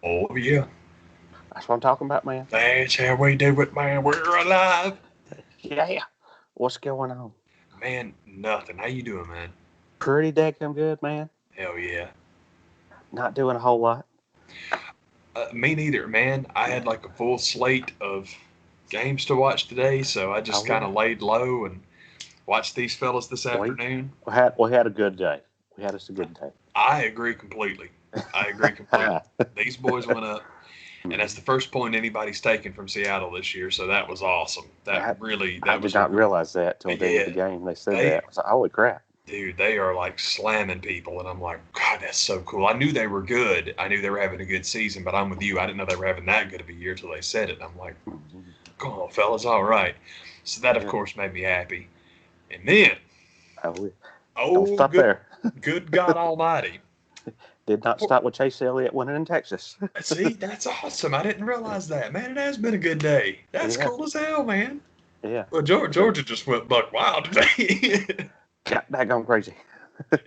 Oh, yeah. That's what I'm talking about, man. That's how we do it, man. We're alive. Yeah. What's going on? Man, nothing. How you doing, man? Pretty damn good, man. Hell yeah. Not doing a whole lot. Me neither, man. I had like a full slate of games to watch today, so I just Oh kind yeah. of laid low and watched these fellas this We afternoon. we had a good day. We had us a good day. I agree completely. I agree completely. These boys went up, and that's the first point anybody's taken from Seattle this year, so that was awesome. I That did was a not realize that till the day of yeah. the game. They said They that. I was like, holy crap. Dude, they are like slamming people, and I'm like, God, that's so cool. I knew they were good. I knew they were having a good season, but I'm with you. I didn't know they were having that good of a year till they said it. I'm like, Mhm. come on, fellas, all right. So that, of Yeah. course, made me happy. And then, Oh, don't oh, stop there. good God Almighty! Did not stop with Chase Elliott winning in Texas. See, that's awesome. I didn't realize that. Man, it has been a good day. That's Yeah. cool as hell, man. Yeah. Well, So Georgia just went buck wild today. got that going crazy.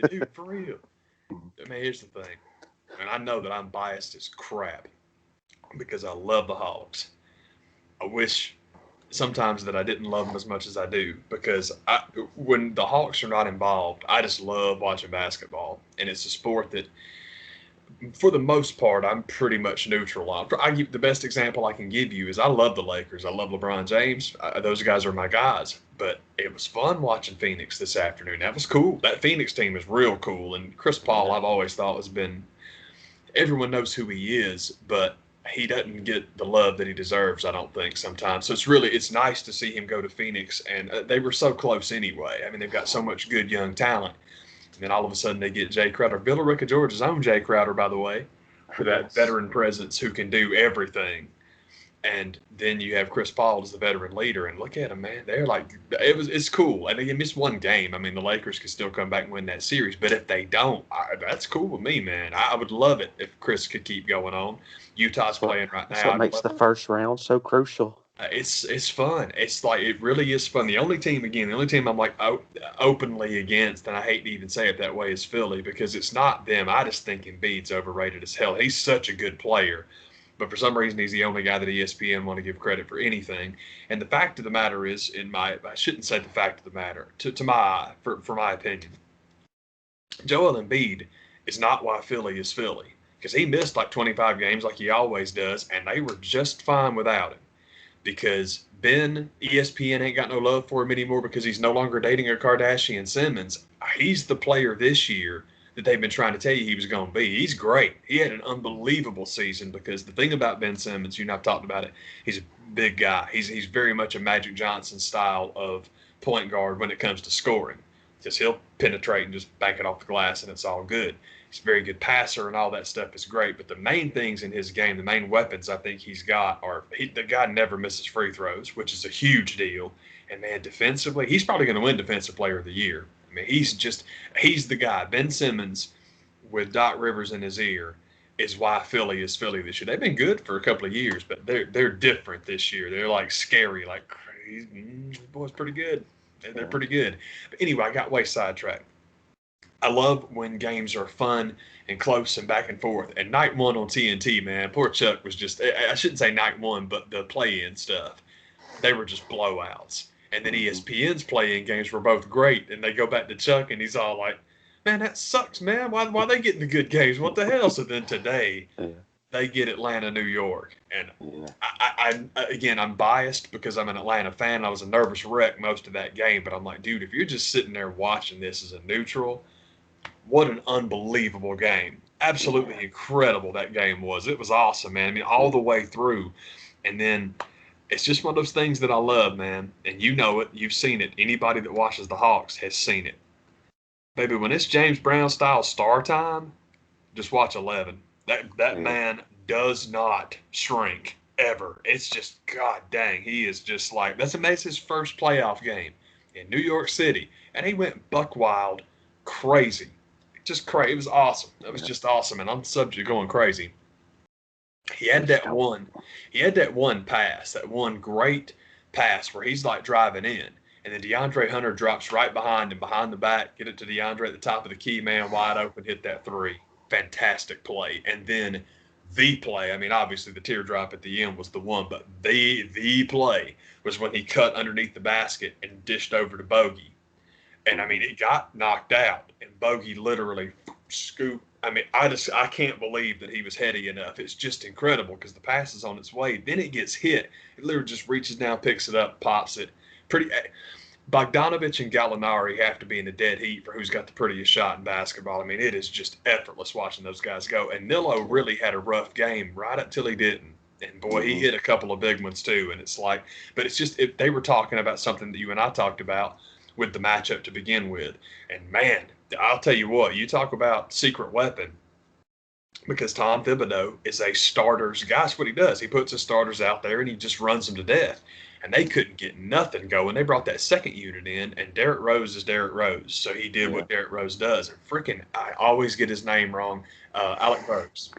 Dude, for real. I mean, here's the thing, and I know that I'm biased as crap because I love the Hogs. I wish sometimes that I didn't love them as much as I do because when the Hawks are not involved, I just love watching basketball, and it's a sport that, for the most part, I'm pretty much neutral on. The best example I can give you is I love the Lakers. I love LeBron James. Those guys are my guys. But it was fun watching Phoenix this afternoon. That was cool. That Phoenix team is real cool, and Chris Paul, Yeah. I've always thought has been. Everyone knows who he is, but he doesn't get the love that he deserves, I don't think, sometimes. So it's nice to see him go to Phoenix, and they were so close anyway. I mean, they've got so much good young talent, and then all of a sudden they get Jay Crowder. Villarica Georgia's own Jay Crowder, by the way, for that Yes. veteran presence who can do everything. And then you have Chris Paul as the veteran leader, and look at him, man. They're like, it's cool. And they missed one game. I mean, the Lakers could still come back and win that series, but if they don't, that's cool with me, man. I would love it if Chris could keep going on. Utah's That's what playing right that's now. what I'd makes love. the first round so crucial. It's fun. It's like it really is fun. The only team I'm like openly against, and I hate to even say it that way, is Philly because it's not them. I just think Embiid's overrated as hell. He's such a good player, but for some reason he's the only guy that ESPN want to give credit for anything. And the fact of the matter is, I shouldn't say the fact of the matter to my eye, for my opinion, Joel Embiid is not why Philly is Philly because he missed like 25 games like he always does, and they were just fine without him because ESPN ain't got no love for him anymore because he's no longer dating a Kardashian Simmons. He's the player this year that they've been trying to tell you he was going to be. He's great. He had an unbelievable season because the thing about Ben Simmons, you and I've talked about it, he's a big guy. He's very much a Magic Johnson style of point guard when it comes to scoring. Just he'll penetrate and just bank it off the glass and it's all good. He's a very good passer and all that stuff is great. But the main things in his game, the main weapons I think he's got are the guy never misses free throws, which is a huge deal. And man, defensively, he's probably going to win Defensive Player of the Year. I mean, he's the guy. Ben Simmons with Doc Rivers in his ear is why Philly is Philly this year. They've been good for a couple of years, but they're different this year. They're like scary, like boy's pretty good. They're Yeah. pretty good. But anyway, I got way sidetracked. I love when games are fun and close and back and forth. And night one on TNT, man, poor Chuck was just, I shouldn't say night one, but the play in stuff, they were just blowouts. And then Hmm. ESPN's play in games were both great. And they go back to Chuck and he's all like, man, that sucks, man. Why they getting the good games? What the hell? So then today, Yeah. they get Atlanta, New York. And Yeah. again, I'm biased because I'm an Atlanta fan. I was a nervous wreck most of that game, but I'm like, dude, if you're just sitting there watching this as a neutral, what an unbelievable game. Yeah. Absolutely incredible that game was. It was awesome, man. I mean, all the way through. And then it's just one of those things that I love, man. And you know it. You've seen it. Anybody that watches the Hawks has seen it. Baby, when it's James Brown style star time, just watch 11. That Yeah. man does not shrink ever. It's just God dang, he is just like that's his first playoff game in New York City, and he went buck wild, crazy, just crazy. It was awesome. It was Yeah. just awesome, and on the subject of going crazy, he had Just that don't. one. He had that one pass, that one great pass where he's like driving in, and then DeAndre Hunter drops right behind him, behind the back, get it to DeAndre at the top of the key, man, wide open, hit that three. Fantastic play. And then the play. I mean, obviously the teardrop at the end was the one, but the play was when he cut underneath the basket and dished over to Bogey. And I mean, it got knocked out, and Bogey literally scooped. I mean, I can't believe that he was heady enough. It's just incredible because the pass is on its way. Then it gets hit. It literally just reaches down, picks it up, pops it. Pretty. Bogdanovich and Gallinari have to be in the dead heat for who's got the prettiest shot in basketball. I mean, it is just effortless watching those guys go. And Nilo really had a rough game right up till he didn't. And boy, he hit a couple of big ones too. And it's like, but it's just, if they were talking about something that you and I talked about with the matchup to begin with. And man, I'll tell you what, you talk about secret weapon, because Tom Thibodeau is a starters guy. That's what he does. He puts his starters out there and he just runs them to death. And they couldn't get nothing going. They brought that second unit in, and Derrick Rose is Derrick Rose. So he did what Derrick Rose does. And freaking, I always get his name wrong, Alec Burks.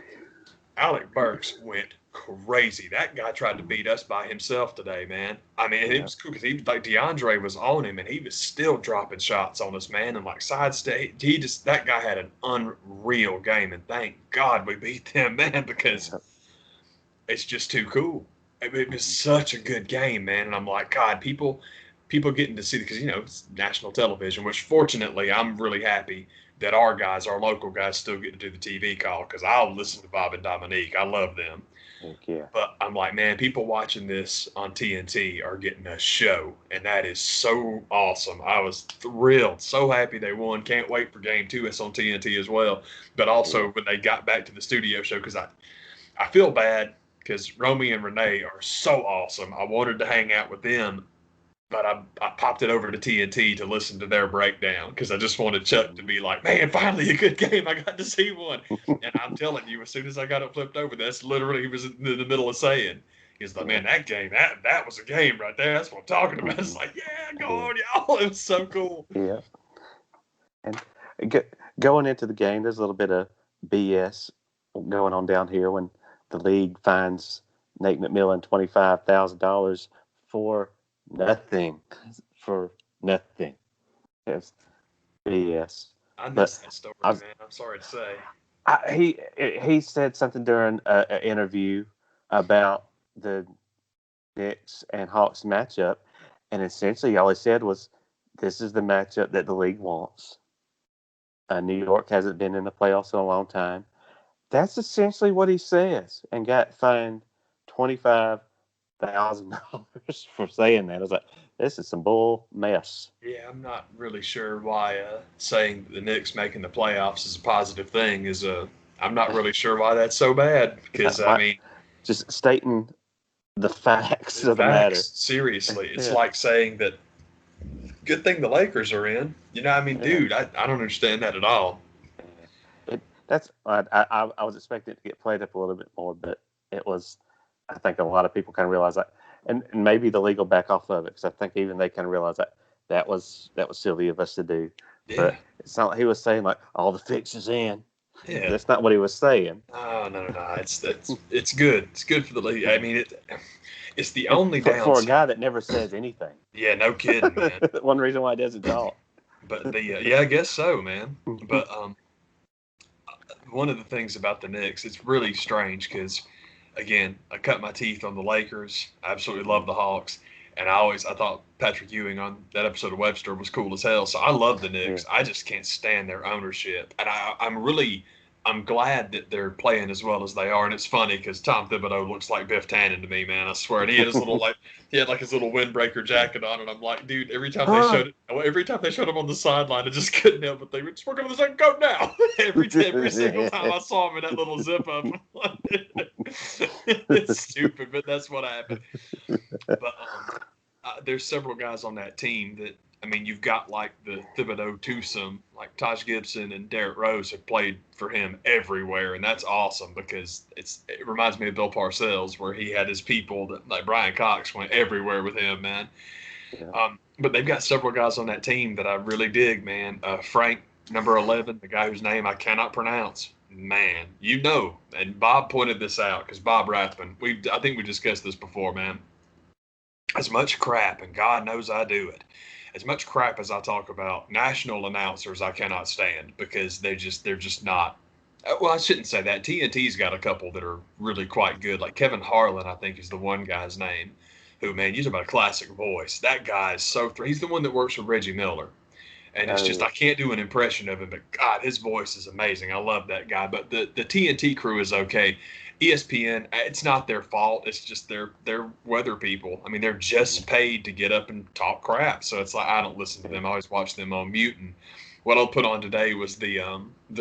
Alec Burks went crazy. That guy tried to beat us by himself today, man. I mean, it was cool because he, like, DeAndre was on him, and he was still dropping shots on us, man, and like side stay. That guy had an unreal game, and thank God we beat them, man, because it's just too cool. It was such a good game, man, and I'm like, God, people getting to see it because, you know, it's national television, which fortunately I'm really happy that our guys, our local guys, still get to do the TV call because I'll listen to Bob and Dominique. I love them. Yeah. But I'm like, man, people watching this on TNT are getting a show, and that is so awesome. I was thrilled, so happy they won. Can't wait for Game 2. It's on TNT as well. But also when they got back to the studio show, because I feel bad because Romy and Renee are so awesome. I wanted to hang out with them, but I popped it over to TNT to listen to their breakdown because I just wanted Chuck to be like, man, finally a good game. I got to see one. And I'm telling you, as soon as I got it flipped over, that's literally he was in the middle of saying. He's like, man, that game, that was a game right there. That's what I'm talking about. It's like, yeah, go on, y'all. It was so cool. Yeah. And going into the game, there's a little bit of BS going on down here when the league fines Nate McMillan $25,000 for nothing. It's BS. I missed that story, man. I'm sorry to say. He said something during an interview about the Knicks and Hawks matchup, and essentially all he said was, "This is the matchup that the league wants." New York hasn't been in the playoffs in a long time. That's essentially what he says, and got fined $25,000 for saying that. I was like, this is some bull mess. Yeah, I'm not really sure why saying the Knicks making the playoffs is a positive thing I'm not really sure why that's so bad because, I mean... Just stating the facts of the matter. Seriously. It's like saying that good thing the Lakers are in. You know, I mean, dude, I don't understand that at all. I was expecting it to get played up a little bit more, but it was... I think a lot of people kind of realize that, and maybe the league will back off of it because I think even they kind of realize that was silly of us to do. Yeah. But it's not like he was saying like all the fixes in. Yeah, that's not what he was saying. Oh no! It's good. It's good for the league. I mean, it's the only downside for a guy that never says anything. Yeah, no kidding, man. One reason why he doesn't talk. But I guess so, man. But one of the things about the Knicks, it's really strange because. Again, I cut my teeth on the Lakers. I absolutely love the Hawks. And I thought Patrick Ewing on that episode of Webster was cool as hell. So I love the Knicks. Yeah. I just can't stand their ownership. And I'm glad that they're playing as well as they are. And it's funny because Tom Thibodeau looks like Biff Tannen to me, man. I swear. And he had his little his little windbreaker jacket on, and I'm like, dude, every time they showed him on the sideline, I just couldn't help but they were just working on the second coat now. every single time I saw him in that little zip up. It's stupid, but that's what happened. But there's several guys on that team that, I mean, you've got like the Thibodeau twosome, like Taj Gibson and Derrick Rose have played for him everywhere, and that's awesome because it reminds me of Bill Parcells where he had his people that like Brian Cox went everywhere with him, man. Yeah. But they've got several guys on that team that I really dig, man. Frank, number 11, the guy whose name I cannot pronounce. Man, you know, and Bob pointed this out because Bob Rathman, I think we discussed this before, man. As much crap, and God knows I do it. As much crap as I talk about national announcers, I cannot stand because they're just not Well, I shouldn't say that. TNT's got a couple that are really quite good. Like Kevin Harlan, I think is the one guy's name. Who, man, you talk about a classic voice. That guy is so. He's the one that works with Reggie Miller, and it's Oh just yeah. I can't do an impression of him. But God, his voice is amazing. I love that guy. But the TNT crew is okay. ESPN, it's not their fault. It's just they're weather people. I mean, they're just paid to get up and talk crap. So it's like I don't listen to them. I always watch them on mute. And what I'll put on today was the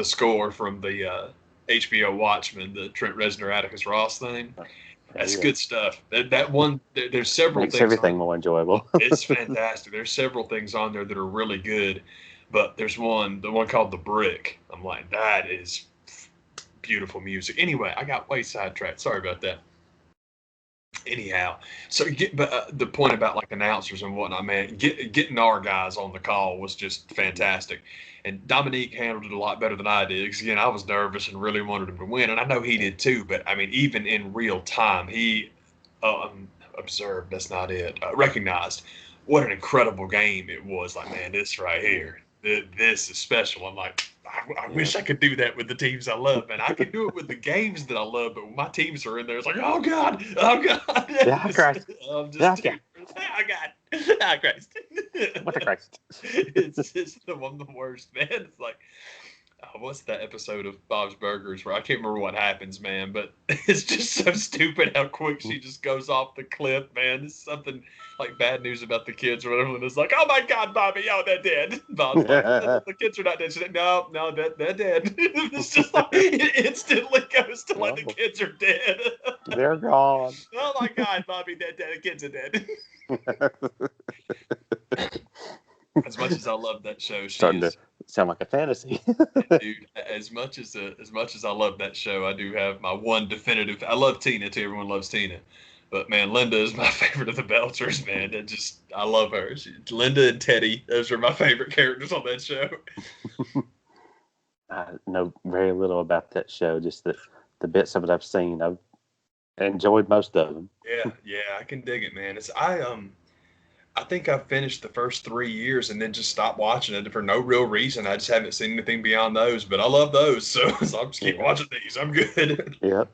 score from the HBO Watchmen, the Trent Reznor Atticus Ross thing. Oh That's yeah. good stuff. That one, there's several Makes things everything on. more enjoyable. It's fantastic. There's several things on there that are really good, but there's the one called The Brick. I'm like, that is beautiful music. Anyway, I got way sidetracked. Sorry about that. Anyhow, but the point about like announcers and whatnot, man, getting our guys on the call was just fantastic. And Dominique handled it a lot better than I did. Because again, I was nervous and really wanted him to win, and I know he did too. But I mean, even in real time, he observed. That's not it. Recognized what an incredible game it was. Like, man, this right here, this is special. I'm like, I Yeah. wish I could do that with the teams I love, and I can do it with the games that I love. But when my teams are in there, it's like, oh god, oh god, Yeah, Christ. I'm just Yeah, too, oh god, oh Christ. what the Christ. It's just I'm the worst, man. It's like, what's that episode of Bob's Burgers where I can't remember what happens, man, but it's just so stupid how quick she just goes off the cliff, man. It's something like bad news about the kids or whatever, and it's like, oh my god, Bobby, oh, they're dead. Bob's like, the kids are not dead. She's like, no, they're dead. It's just like, it instantly goes to like, the Oh, kids are dead. they're gone. Oh my god, Bobby, they're dead. The kids are dead. As much as I love that show, she Starting to is. sound like a fantasy. Dude, as much as I love that show, I do have my one definitive. I love Tina too. Everyone loves Tina, but man, Linda is my favorite of the Belchers. Man, I love her. Linda and Teddy, those are my favorite characters on that show. I know very little about that show, just the bits of it I've seen. I've enjoyed most of them. Yeah, I can dig it, man. I think I finished the first 3 years and then just stopped watching it for no real reason. I just haven't seen anything beyond those, but I love those, so I'll just keep Yeah. watching these. I'm good. Yep.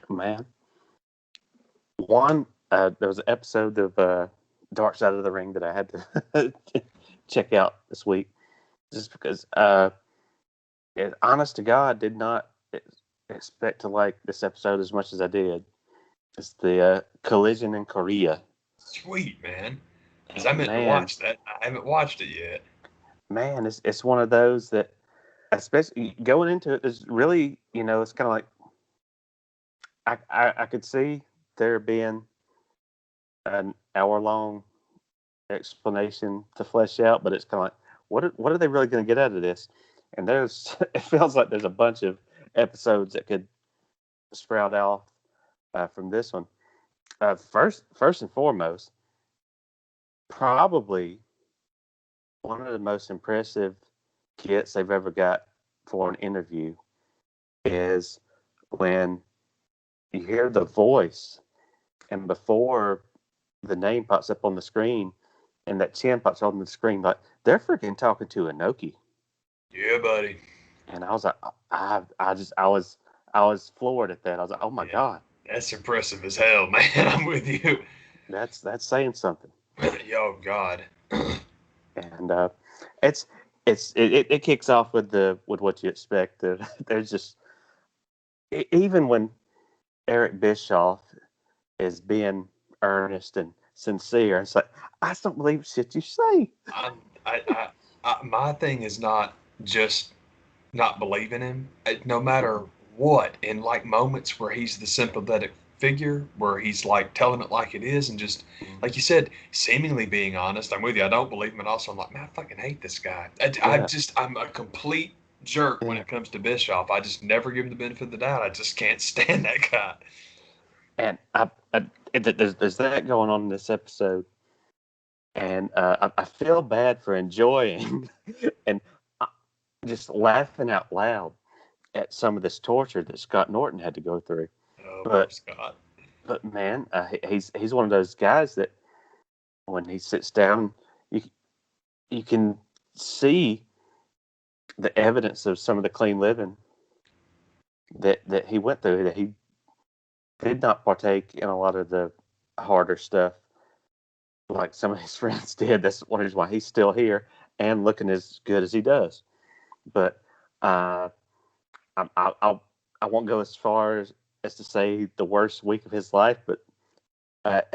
Man. There was an episode of Dark Side of the Ring that I had to check out this week, just because, honest to God, did not expect to like this episode as much as I did. It's the Collision in Korea. Sweet, man. Because I meant to Man, watch that. I haven't watched it yet. man, it's one of those that, especially going into it, there's really, it's kind of like I could see there being an hour-long explanation to flesh out, but it's kind of like, what are they really going to get out of this? And it feels like there's a bunch of episodes that could sprout off from this one. First and foremost, probably one of the most impressive kits they've ever got for an interview is when you hear the voice, and before the name pops up on the screen and that chin pops on the screen, like they're freaking talking to Inoki. Yeah, buddy. And I was like, I was floored at that. I was like, oh my Yeah, God, that's impressive as hell, man. I'm with you. that's saying something. Yo, God. And it kicks off with what you expect. There's just even when Eric Bischoff is being earnest and sincere, it's like, I just don't believe shit you say. My thing is not just not believing him, no matter what. In like moments where he's the sympathetic figure, where he's like telling it like it is, and just like you said, seemingly being honest. I'm with you. I don't believe him, and also I'm like, man, I fucking hate this guy. Yeah, I'm a complete jerk when yeah. it comes to Bischoff. I just never give him the benefit of the doubt. I just can't stand that guy. And there's that going on in this episode, and I feel bad for enjoying and just laughing out loud at some of this torture that Scott Norton had to go through. Oh, poor But Scott. man, he's one of those guys that when he sits down, you can see the evidence of some of the clean living that he went through, that he did not partake in a lot of the harder stuff like some of his friends did. That's one reason why he's still here and looking as good as he does. But I won't go as far as to say the worst week of his life, but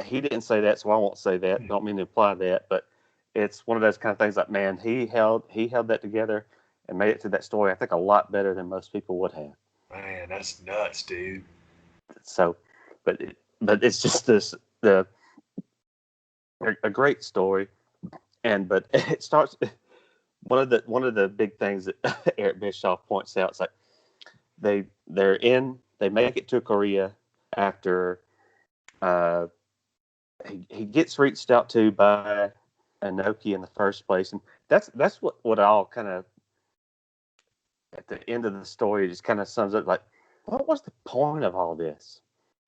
he didn't say that, so I won't say that. Don't mean to imply that, but it's one of those kind of things like, man, he held that together and made it to that story, I think, a lot better than most people would have. Man, that's nuts, dude. So, but it's just a great story, but it starts. One of the big things that Eric Bischoff points out is like they make it to Korea after he gets reached out to by Inoki in the first place, and that's what all kind of at the end of the story just kind of sums up like, what was the point of all this?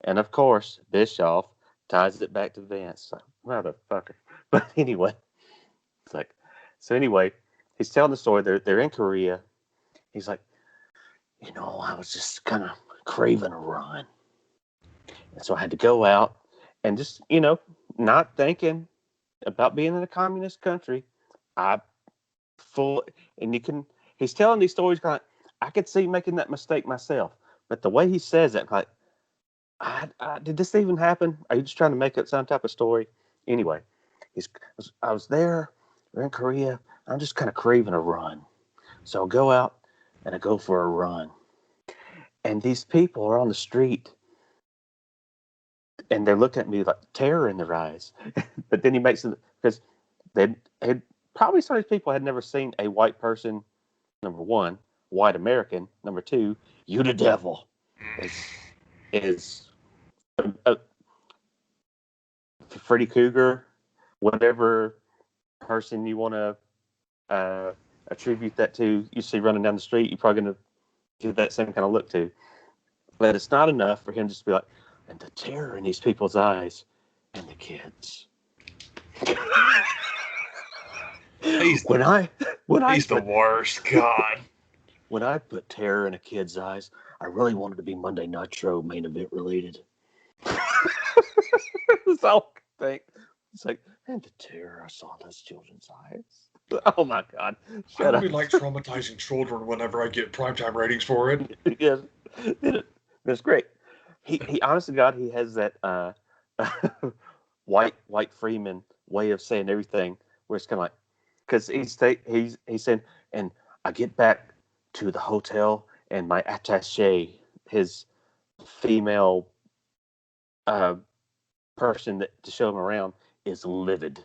And of course, Bischoff ties it back to Vince. Like, motherfucker. But anyway, it's like, so anyway, he's telling the story. They're in Korea. He's like, I was just kind of craving a run. And so I had to go out and just, not thinking about being in a communist country. He's telling these stories kind of, I could see making that mistake myself. But the way he says it, like, did this even happen? Are you just trying to make up some type of story? Anyway, I was there. We're in Korea. I'm just kind of craving a run. So I'll go out and I go for a run. And these people are on the street and they're looking at me like terror in their eyes. But then he makes it, because probably some of these people had never seen a white person, number one, white American, number two, you the devil. Is Freddy Cougar, whatever person you want to attribute that to, you see running down the street, you're probably going to give that same kind of look to. But it's not enough for him just to be like, and the terror in these people's eyes, and the kids. He's the worst. God. When I put terror in a kid's eyes, I really wanted to be Monday Nitro main event related. That's all I think. It's like, and the terror I saw in those children's eyes. Oh my God. I really like traumatizing children whenever I get primetime ratings for it. Yes. It's great. He honestly, God, he has that white Freeman way of saying everything where it's kind of like, because he's saying, and I get back to the hotel and my attaché, his female person to show him around, is livid.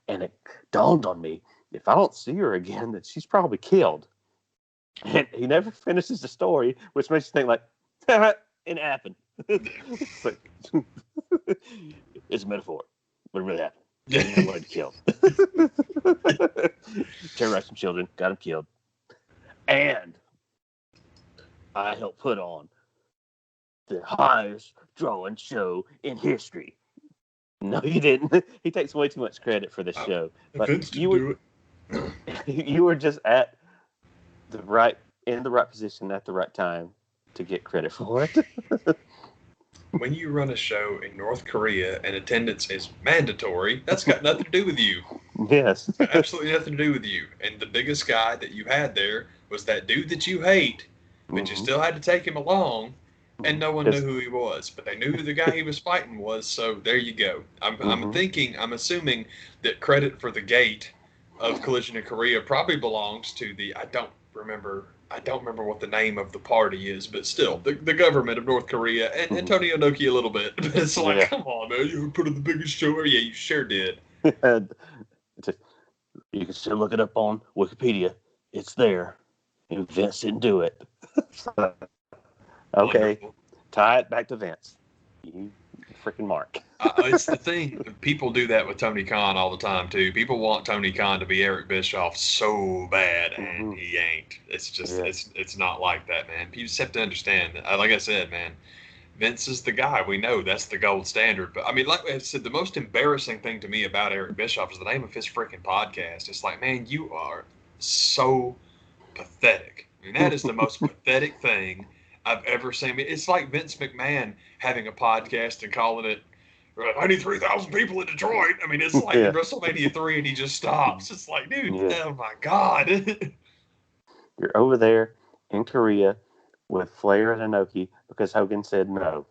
And it dawned on me, if I don't see her again, that she's probably killed. And he never finishes the story, which makes you think like, it happened. It's like, it's a metaphor, but it really happened. Everybody killed. Terrorized some children, got them killed. And I helped put on the highest drawing show in history. No, you didn't. He takes way too much credit for this show. But you were just in the right position at the right time to get credit for it. When you run a show in North Korea and attendance is mandatory, that's got nothing to do with you. Yes. Absolutely nothing to do with you. And the biggest guy that you had there was that dude that you hate, but you still had to take him along, and no one knew who he was. But they knew who the guy he was fighting was, so there you go. I'm assuming that credit for the gate of Collision in Korea probably belongs to I don't remember what the name of the party is, but still, the government of North Korea and Antonio Inoki a little bit. But it's like, come on, man, you put on the biggest show. Yeah, you sure did. You can still look it up on Wikipedia. It's there. And Vince didn't do it. Okay. Wonderful. Tie it back to Vince. You freaking mark. It's the thing. People do that with Tony Khan all the time, too. People want Tony Khan to be Eric Bischoff so bad, and he ain't. It's just, it's not like that, man. You just have to understand. Like I said, man, Vince is the guy. We know that's the gold standard. But, I mean, like I said, the most embarrassing thing to me about Eric Bischoff is the name of his freaking podcast. It's like, man, you are so pathetic. I mean, that is the most pathetic thing I've ever seen. I mean, it's like Vince McMahon having a podcast and calling it 93,000 people in Detroit. I mean, it's like in Yeah. WrestleMania 3 and he just stops. It's like, dude, Yeah. oh my God. You're over there in Korea with Flair and Inoki because Hogan said no.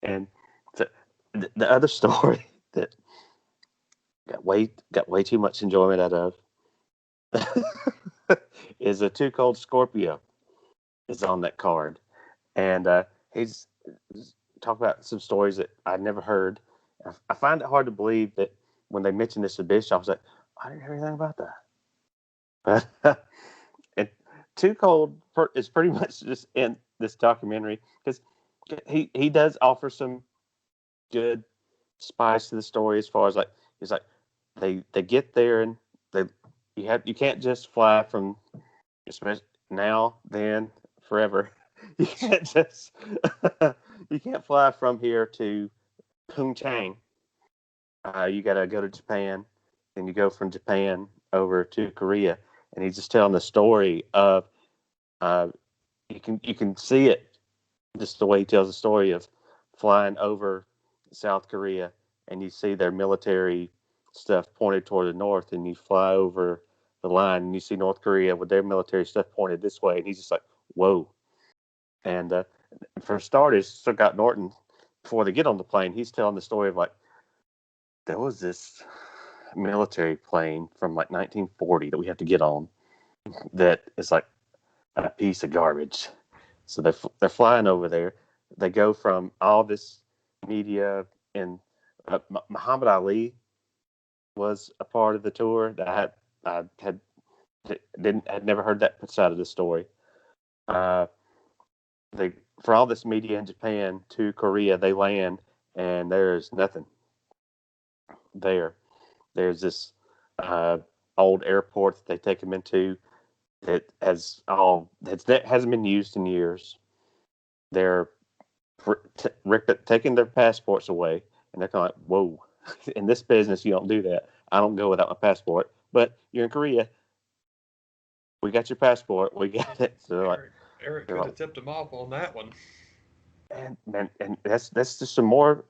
And the other story that got way too much enjoyment out of is a Too Cold Scorpio is on that card, and he's talking about some stories that I'd never heard. I find it hard to believe that when they mentioned this to Bischoff, I was like, I didn't hear anything about that. But and Too Cold is pretty much just in this documentary because he does offer some good spice to the story as far as like he's like they get there and you can't just fly from especially now then forever you can't just you can't fly from here to Pyeongchang. You got to go to Japan, then you go from Japan over to Korea, and he's just telling the story of you can see it just the way he tells the story of flying over South Korea, and you see their military stuff pointed toward the north, and you fly over the line, and you see North Korea with their military stuff pointed this way, and he's just like, whoa. And for starters, Scott Norton, before they get on the plane, he's telling the story of like, there was this military plane from like 1940 that we have to get on that is like a piece of garbage. So they're flying over there. They go from all this media, and Muhammad Ali was a part of the tour that I had never heard that side of the story. They for all this media in Japan to Korea, they land and there's nothing there. There's this old airport that they take them into that hasn't been used in years. They're taking their passports away, and they're kind of like, whoa, in this business, you don't do that. I don't go without my passport. But you're in Korea. We got your passport. We got it. So Eric could have tipped him off on that one. And that's just some more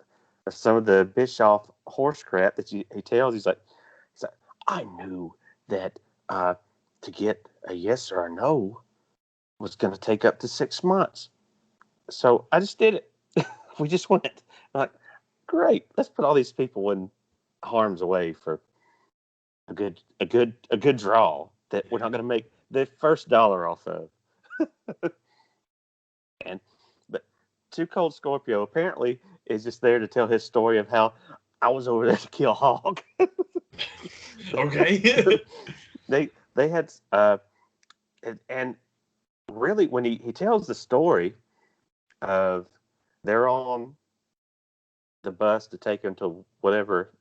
of some of the Bischoff horse crap that he tells. He's like, I knew that to get a yes or a no was going to take up to 6 months. So I just did it. We just went. I'm like, great. Let's put all these people in harm's way for a good draw that we're not going to make the first dollar off of. But Too Cold Scorpio apparently is just there to tell his story of how I was over there to kill Hog. Okay. they had and really when he tells the story of they're on the bus to take him to whatever,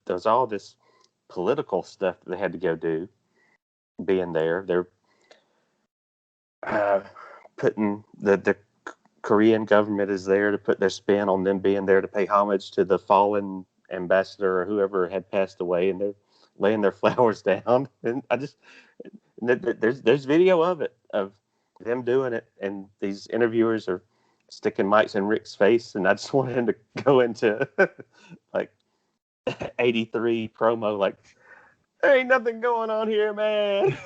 there's all this political stuff that they had to go do being there. They're putting the Korean government is there to put their spin on them being there to pay homage to the fallen ambassador or whoever had passed away, and they're laying their flowers down. And there's video of it, of them doing it, and these interviewers are sticking mics in Rick's face, and I just wanted him to go into like 83 promo, like, there ain't nothing going on here, man.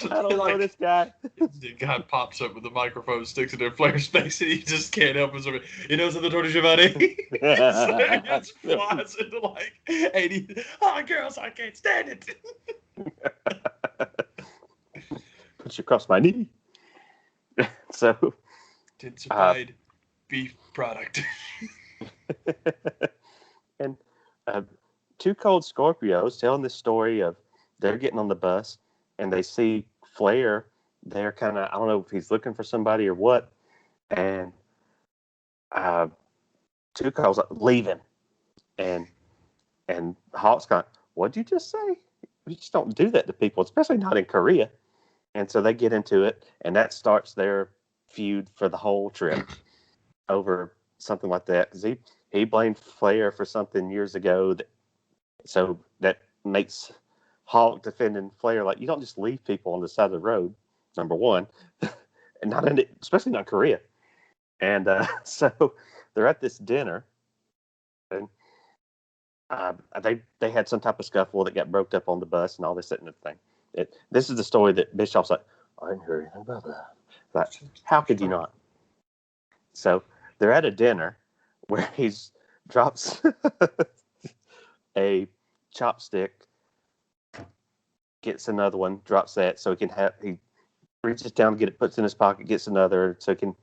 I don't know this guy. The guy pops up with the microphone, sticks it in Flair's face, and he just can't help himself. You know something, Tony Giovanni? He just flies into like 80. Oh, girls, I can't stand it. Put you across my knee. So, intensified beef product. And Too Cold Scorpios telling this story of they're getting on the bus and they see Flair. They're kind of, I don't know if he's looking for somebody or what. And Too Cold's like, leave him. And Hawk's going, what'd you just say? You just don't do that to people, especially not in Korea. And so they get into it, and that starts their feud for the whole trip over something like that. Because he blamed Flair for something years ago, so that makes Hawk defending Flair like, you don't just leave people on the side of the road, number one, and not in it, especially not Korea. And so they're at this dinner, and they had some type of scuffle that got broke up on the bus and all this and everything. This is the story that Bischoff's like, I didn't hear anything about that. Like, how could you not? So they're at a dinner where he drops a chopstick, gets another one, drops that so he reaches down to get it, puts it in his pocket, gets another so he can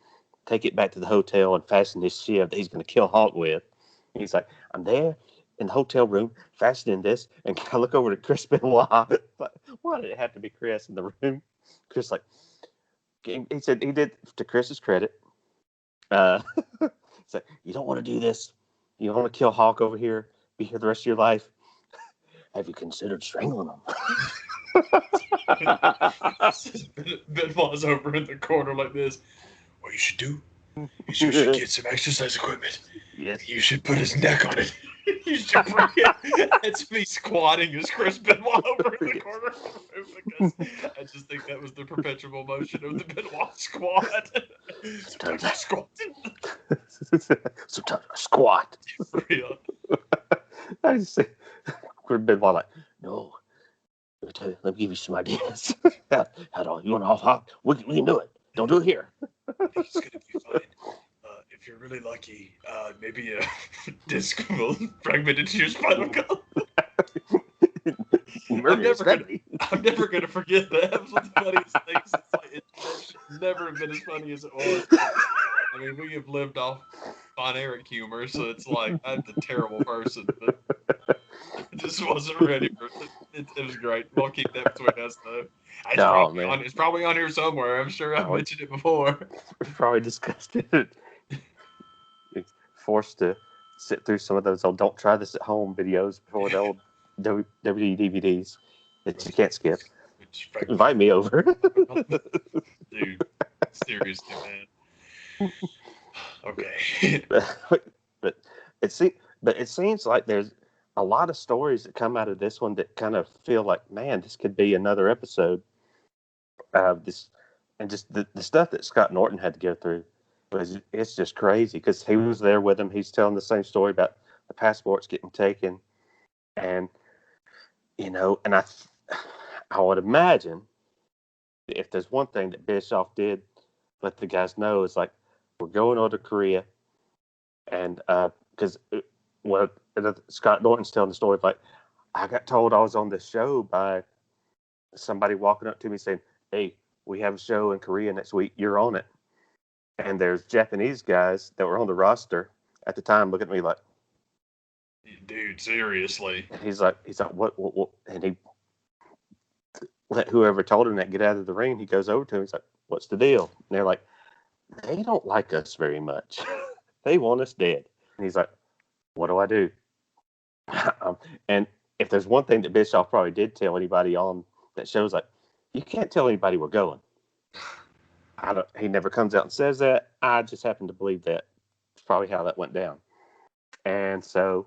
take it back to the hotel and fasten his shiv that he's going to kill Hawk with. And he's like, I'm there in the hotel room fastening this, and I look over to Chris Benoit. But why did it have to be Chris in the room? Chris, like, he said he did, to Chris's credit. He's like, you don't want to do this. You don't want to kill Hawk over here, be here the rest of your life. Have you considered strangling him? Benoit's over in the corner like this. What you should do is you should get some exercise equipment. Yes. You should put his neck on it. You should bring it. It's me squatting as Chris Benoit over in the corner of the room because I just think that was the perpetual motion of the Benoit squat. Sometimes I squat. Sometimes I squat. Real. I just say, Chris Benoit like, no. Let me give you some ideas. How do you want to Hawk? We can do it. Don't do it here. It's gonna be fine. If you're really lucky, maybe a disc will fragment into your spinal column. I'm never gonna forget that. That was one of the funniest things. It's like, it should never have been as funny as it was. I mean, we have lived off Von Erich humor, so it's like I'm the terrible person, but I just wasn't ready for it. It was great. We'll keep that between us, though. It's probably on here somewhere. I'm sure I've mentioned it before. We've probably discussed it. It's forced to sit through some of those old "Don't Try This at Home" videos before the old WWE DVDs that you can't skip. Invite me over. Dude, seriously, man. Okay. but it seems like there's a lot of stories that come out of this one that kind of feel like, man, this could be another episode of this, and just the stuff that Scott Norton had to go through it's just crazy because he was there with him. He's telling the same story about the passports getting taken, and and I would imagine if there's one thing that Bischoff did let the guys know is like, we're going over to Korea, and because Scott Norton's telling the story of like, I got told I was on this show by somebody walking up to me saying, hey, we have a show in Korea next week, you're on it. And there's Japanese guys that were on the roster at the time looking at me like, dude, seriously. He's like, what? And he let whoever told him that get out of the ring. He goes over to him. He's like, what's the deal? And they're like, they don't like us very much. They want us dead. And he's like, what do I do? And if there's one thing that Bischoff probably did tell anybody on that show, is like, you can't tell anybody we're going. He never comes out and says that. I just happen to believe that. It's probably how that went down. And so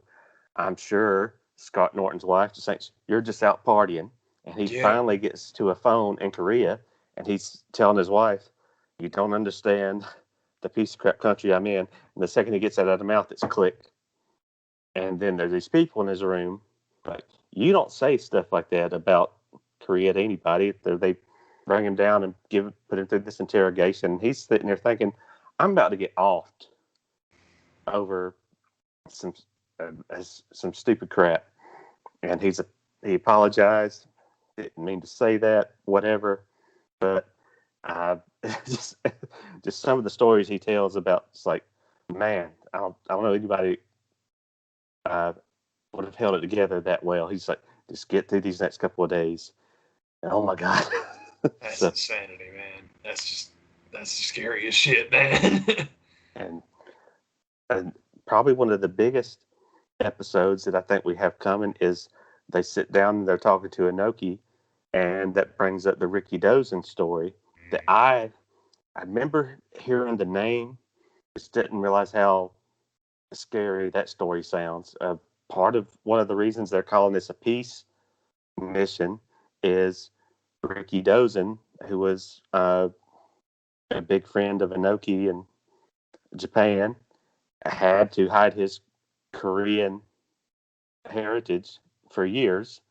I'm sure Scott Norton's wife just thinks, you're just out partying. And he finally gets to a phone in Korea, and he's telling his wife, you don't understand the piece of crap country I'm in. And the second he gets that out of the mouth, it's click. And then there's these people in his room. Like, you don't say stuff like that about Korea to anybody. They bring him down and put him through this interrogation. And he's sitting there thinking, I'm about to get offed over some stupid crap. And he apologized. Didn't mean to say that, whatever. But just some of the stories he tells about, it's like, man, I don't know anybody would have held it together that well. He's like, just get through these next couple of days. And, oh my God. That's insanity, man. That's the scariest shit, man. and probably one of the biggest episodes that I think we have coming is they sit down and they're talking to Inoki, and that brings up the Ricky Dozen story that I remember hearing the name, just didn't realize how scary that story sounds. Part of one of the reasons they're calling this a piece mission is Ricky Dozen, who was a big friend of Inoki in Japan, had to hide his Korean heritage for years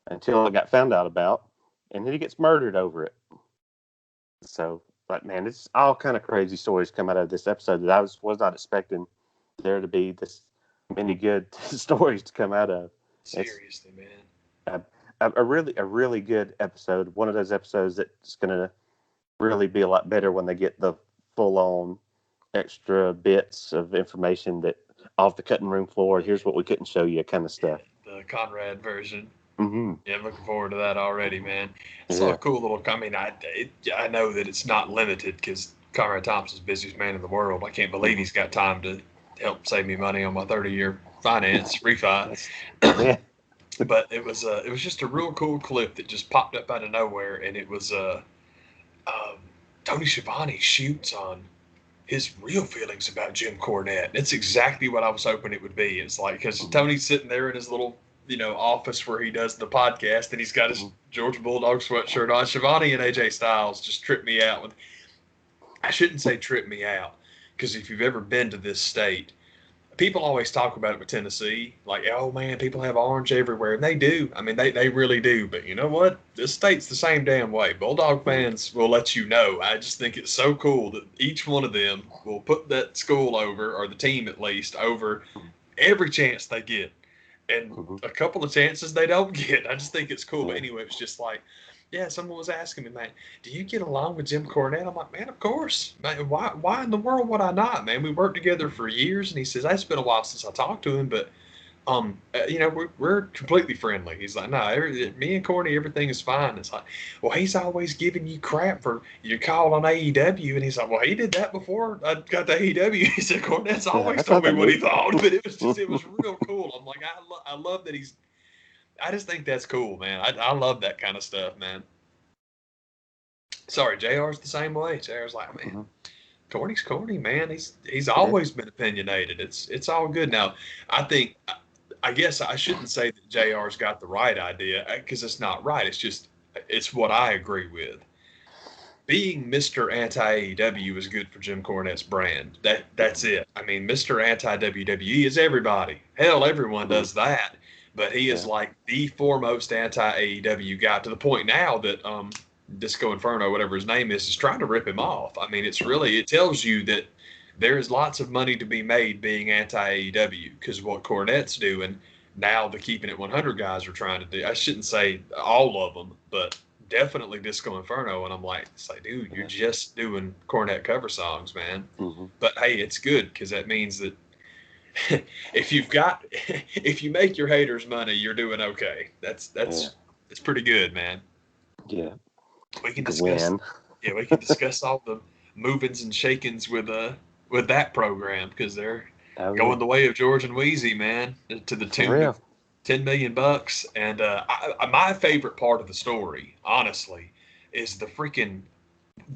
until it got found out about, and then he gets murdered over it. So, but man, it's all kind of crazy stories come out of this episode that I was not expecting there to be this many good stories to come out of. Seriously, man. A really good episode. One of those episodes that's going to really be a lot better when they get the full on extra bits of information that off the cutting room floor. Here's what we couldn't show you, kind of stuff. The Conrad version. Mm-hmm. Yeah, I'm looking forward to that already, man. It's a cool little. I mean, I know that it's not limited because Conrad Thompson's busiest man in the world. I can't believe he's got time to help save me money on my 30-year finance refi. Yeah. But it was just a real cool clip that just popped up out of nowhere, and it was Tony Schiavone shoots on his real feelings about Jim Cornette. It's exactly what I was hoping it would be. It's like, because Tony's sitting there in his little, office where he does the podcast, and he's got his Georgia Bulldog sweatshirt on. Schiavone and AJ Styles just tripped me out. I shouldn't say trip me out, because if you've ever been to this state, people always talk about it with Tennessee, like, oh man, people have orange everywhere, and they do. I mean, they really do. But you know what? This state's the same damn way. Bulldog fans will let you know. I just think it's so cool that each one of them will put that school over, or the team at least, over every chance they get, and a couple of chances they don't get. I just think it's cool. But anyway, it's just like, yeah, someone was asking me, man, do you get along with Jim Cornette? I'm like, man, of course. Man, why in the world would I not, man? We worked together for years. And he says, it's been a while since I talked to him, but, we're completely friendly. He's like, no, me and Corny, everything is fine. It's like, well, he's always giving you crap for your call on AEW. And he's like, well, he did that before I got to AEW. He said, Cornette's always told me what he thought. But it was real cool. I'm like, I love that I just think that's cool, man. I love that kind of stuff, man. Sorry, JR's the same way. JR's like, man, Corny's corny, man. He's always been opinionated. It's all good. Now, I guess I shouldn't say that JR's got the right idea, because it's not right. It's what I agree with. Being Mr. Anti-AEW is good for Jim Cornette's brand. That's it. I mean, Mr. Anti-WWE is everybody. Hell, everyone does that. But he is like the foremost anti-AEW guy, to the point now that Disco Inferno, whatever his name is trying to rip him off. I mean, it tells you that there is lots of money to be made being anti-AEW, because what Cornette's doing now, the Keeping It 100 guys are trying to do. I shouldn't say all of them, but definitely Disco Inferno. And I'm like, dude, you're just doing Cornette cover songs, man. But hey, it's good, because that means that if you make your haters money, you're doing okay. That's pretty good, man. Yeah. We can discuss. Yeah, we can discuss all the movings and shakings with that program, because they're going the way of George and Wheezy, man, to the tune of $10 million. And my favorite part of the story, honestly, is the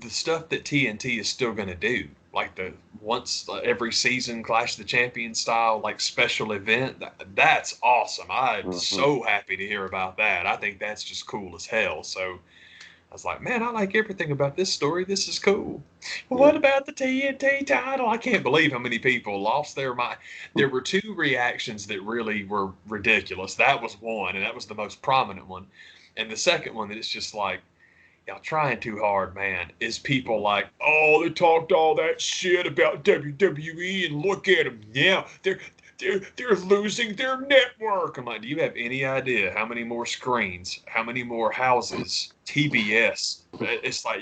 stuff that TNT is still going to do. Like the once every season Clash of the Champions style, like special event. That's awesome. I'm so happy to hear about that. I think that's just cool as hell. So I was like, man, I like everything about this story. This is cool. Well, what about the TNT title? I can't believe how many people lost their mind. There were two reactions that really were ridiculous. That was one, and that was the most prominent one. And the second one that it's just like, y'all trying too hard, man, is people like, oh, they talked all that shit about WWE, and look at them. Yeah, they're losing their network. I'm like, do you have any idea how many more screens, how many more houses, TBS? It's like,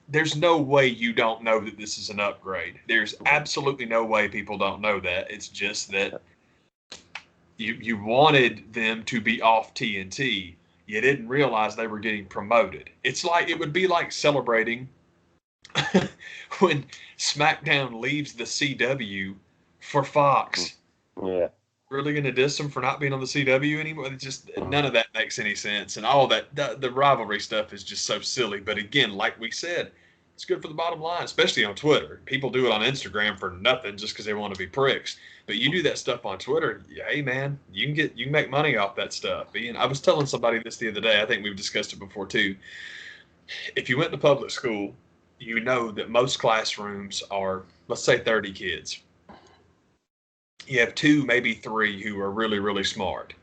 there's no way you don't know that this is an upgrade. There's absolutely no way people don't know that. It's just that you wanted them to be off TNT. You didn't realize they were getting promoted. It would be like celebrating when SmackDown leaves the CW for Fox. Yeah. Really going to diss them for not being on the CW anymore? It's just, none of that makes any sense. And all that, the rivalry stuff is just so silly. But again, like we said, It's good for the bottom line, especially on Twitter. People do it on Instagram for nothing just because they want to be pricks. But you do that stuff on Twitter, hey man, you can make money off that stuff. And I was telling somebody this the other day. I think we've discussed it before too. If you went to public school, you know that most classrooms are, let's say, 30 kids. You have 2, maybe 3 who are really, really smart.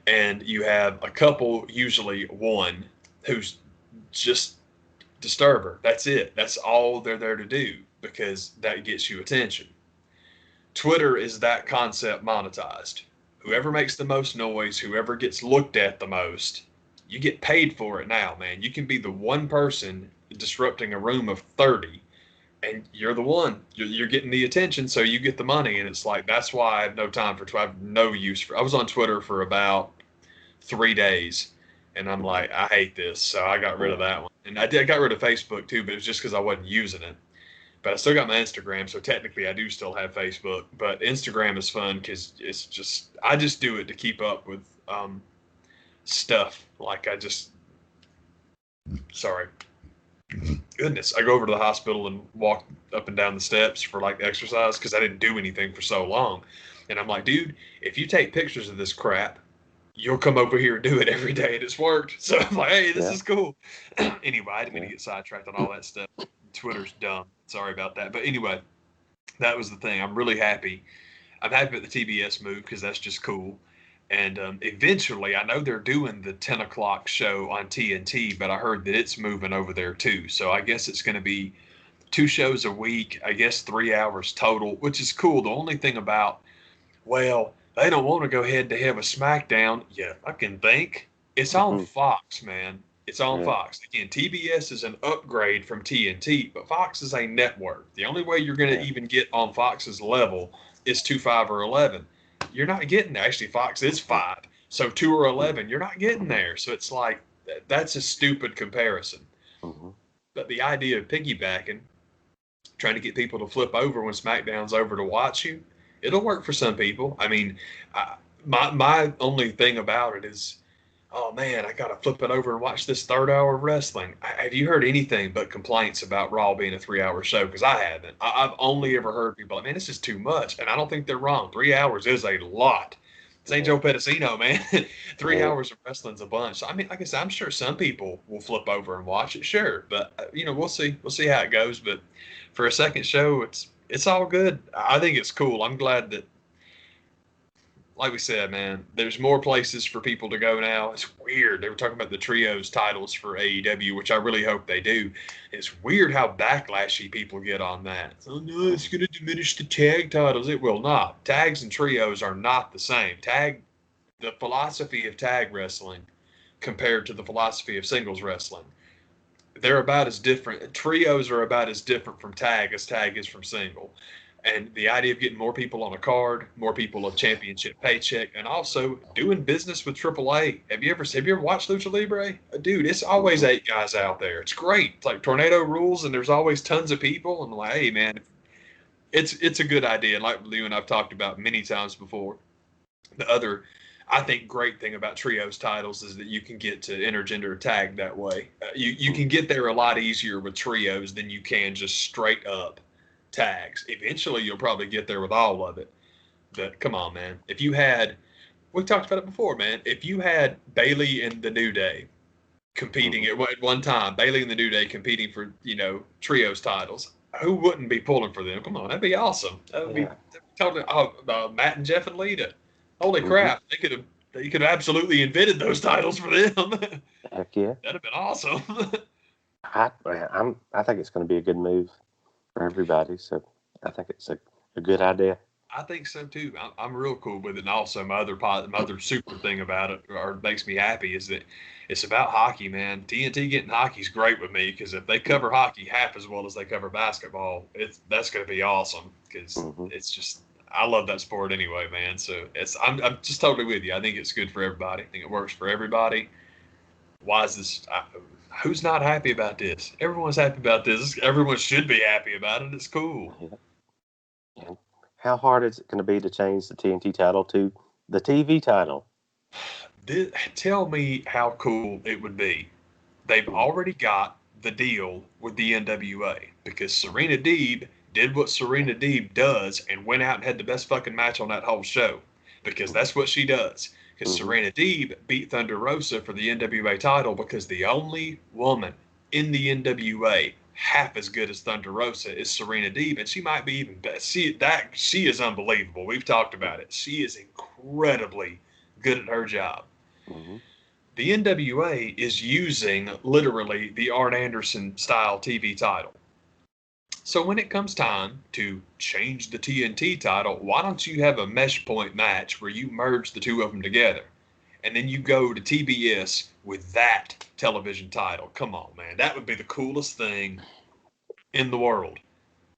And you have a couple, usually 1, who's just disturber. That's it. That's all they're there to do because that gets you attention. Twitter is that concept monetized. Whoever makes the most noise, whoever gets looked at the most, you get paid for it now, man. You can be the one person disrupting a room of 30 and you're the one. You're getting the attention, so you get the money. And it's like, that's why I have no time for Twitter. I have no use for. I was on Twitter for about 3 days, and I'm like, I hate this, so I got rid of that one. And I got rid of Facebook too, but it was just because I wasn't using it. But I still got my Instagram, so technically I do still have Facebook. But Instagram is fun because it's just, I just do it to keep up with stuff. Like goodness, I go over to the hospital and walk up and down the steps for like exercise because I didn't do anything for so long. And I'm like, dude, if you take pictures of this crap, you'll come over here and do it every day, and it's worked. So I'm like, hey, this is cool. Anyway, I didn't mean to get sidetracked on all that stuff. Twitter's dumb. Sorry about that. But anyway, that was the thing. I'm really happy. I'm happy with the TBS move because that's just cool. And eventually, I know they're doing the 10 o'clock show on TNT, but I heard that it's moving over there too. So I guess it's going to be 2 shows a week, I guess 3 hours total, which is cool. The only thing about, well, they don't want to go head to head with SmackDown. Yeah, I can think. It's on Fox, man. It's on Fox. Again, TBS is an upgrade from TNT, but Fox is a network. The only way you're going to even get on Fox's level is 2, 5, or 11. You're not getting there. Actually, Fox is 5. So 2 or 11, you're not getting there. So it's like, that's a stupid comparison. But the idea of piggybacking, trying to get people to flip over when SmackDown's over to watch you, it'll work for some people. I mean, my only thing about it is, oh man, I got to flip it over and watch this 3rd hour of wrestling. Have you heard anything but complaints about Raw being a 3-hour show? Because I haven't. I've only ever heard people like, man, this is too much. And I don't think they're wrong. 3 hours is a lot. This ain't Joe Pedicino, man. 3 hours of wrestling's a bunch. So, I mean, like I said, I'm sure some people will flip over and watch it, sure. But, we'll see. We'll see how it goes. But for a second show, it's all good. I think it's cool. I'm glad that, like we said, man, there's more places for people to go now. It's weird. They were talking about the trios titles for AEW, which I really hope they do. It's weird how backlashy people get on that. Oh, no, it's going to diminish the tag titles. It will not. Tags and trios are not the same. The philosophy of tag wrestling compared to the philosophy of singles wrestling, they're about as different. Trios are about as different from tag as tag is from single. And the idea of getting more people on a card, more people a championship paycheck, and also doing business with AAA. Have you ever watched Lucha Libre? Dude, it's always 8 guys out there. It's great. It's like tornado rules, and there's always tons of people. And I'm like, hey, man, it's a good idea. And like you and I've talked about many times before, the other, I think, great thing about trios titles is that you can get to intergender tag that way. You can get there a lot easier with trios than you can just straight up tags. Eventually you'll probably get there with all of it, but come on, man. We talked about it before, man. If you had Bayley and the New Day competing at one time, Bayley and the New Day competing for trios titles, who wouldn't be pulling for them? Come on, that'd be awesome. That would be totally. Matt and Jeff and Lita, holy crap, they could have absolutely invented those titles for them. Heck yeah, that'd have been awesome. I think it's going to be a good move for everybody, so I think it's a good idea. I think so too. I'm real cool with it. And also my other super thing about it, or makes me happy, is that it's about hockey, man. TNT getting hockey's great with me, because if they cover hockey half as well as they cover basketball, that's going to be awesome, because it's just, I love that sport anyway, man. So I'm just totally with you. I think it's good for everybody. I think it works for everybody. Why is this? Who's not happy about this? Everyone's happy about this. Everyone should be happy about it. It's cool. Yeah. How hard is it going to be to change the TNT title to the TV title? Tell me how cool it would be. They've already got the deal with the NWA because Serena Deeb did what Serena Deeb does and went out and had the best fucking match on that whole show because that's what she does. Because Serena Deeb beat Thunder Rosa for the NWA title because the only woman in the NWA half as good as Thunder Rosa is Serena Deeb, and she might be even better. She is unbelievable. We've talked about it. She is incredibly good at her job. The NWA is using literally the Arn Anderson style TV title. So when it comes time to change the TNT title, why don't you have a mesh point match where you merge the two of them together? And then you go to TBS with that television title. Come on, man. That would be the coolest thing in the world.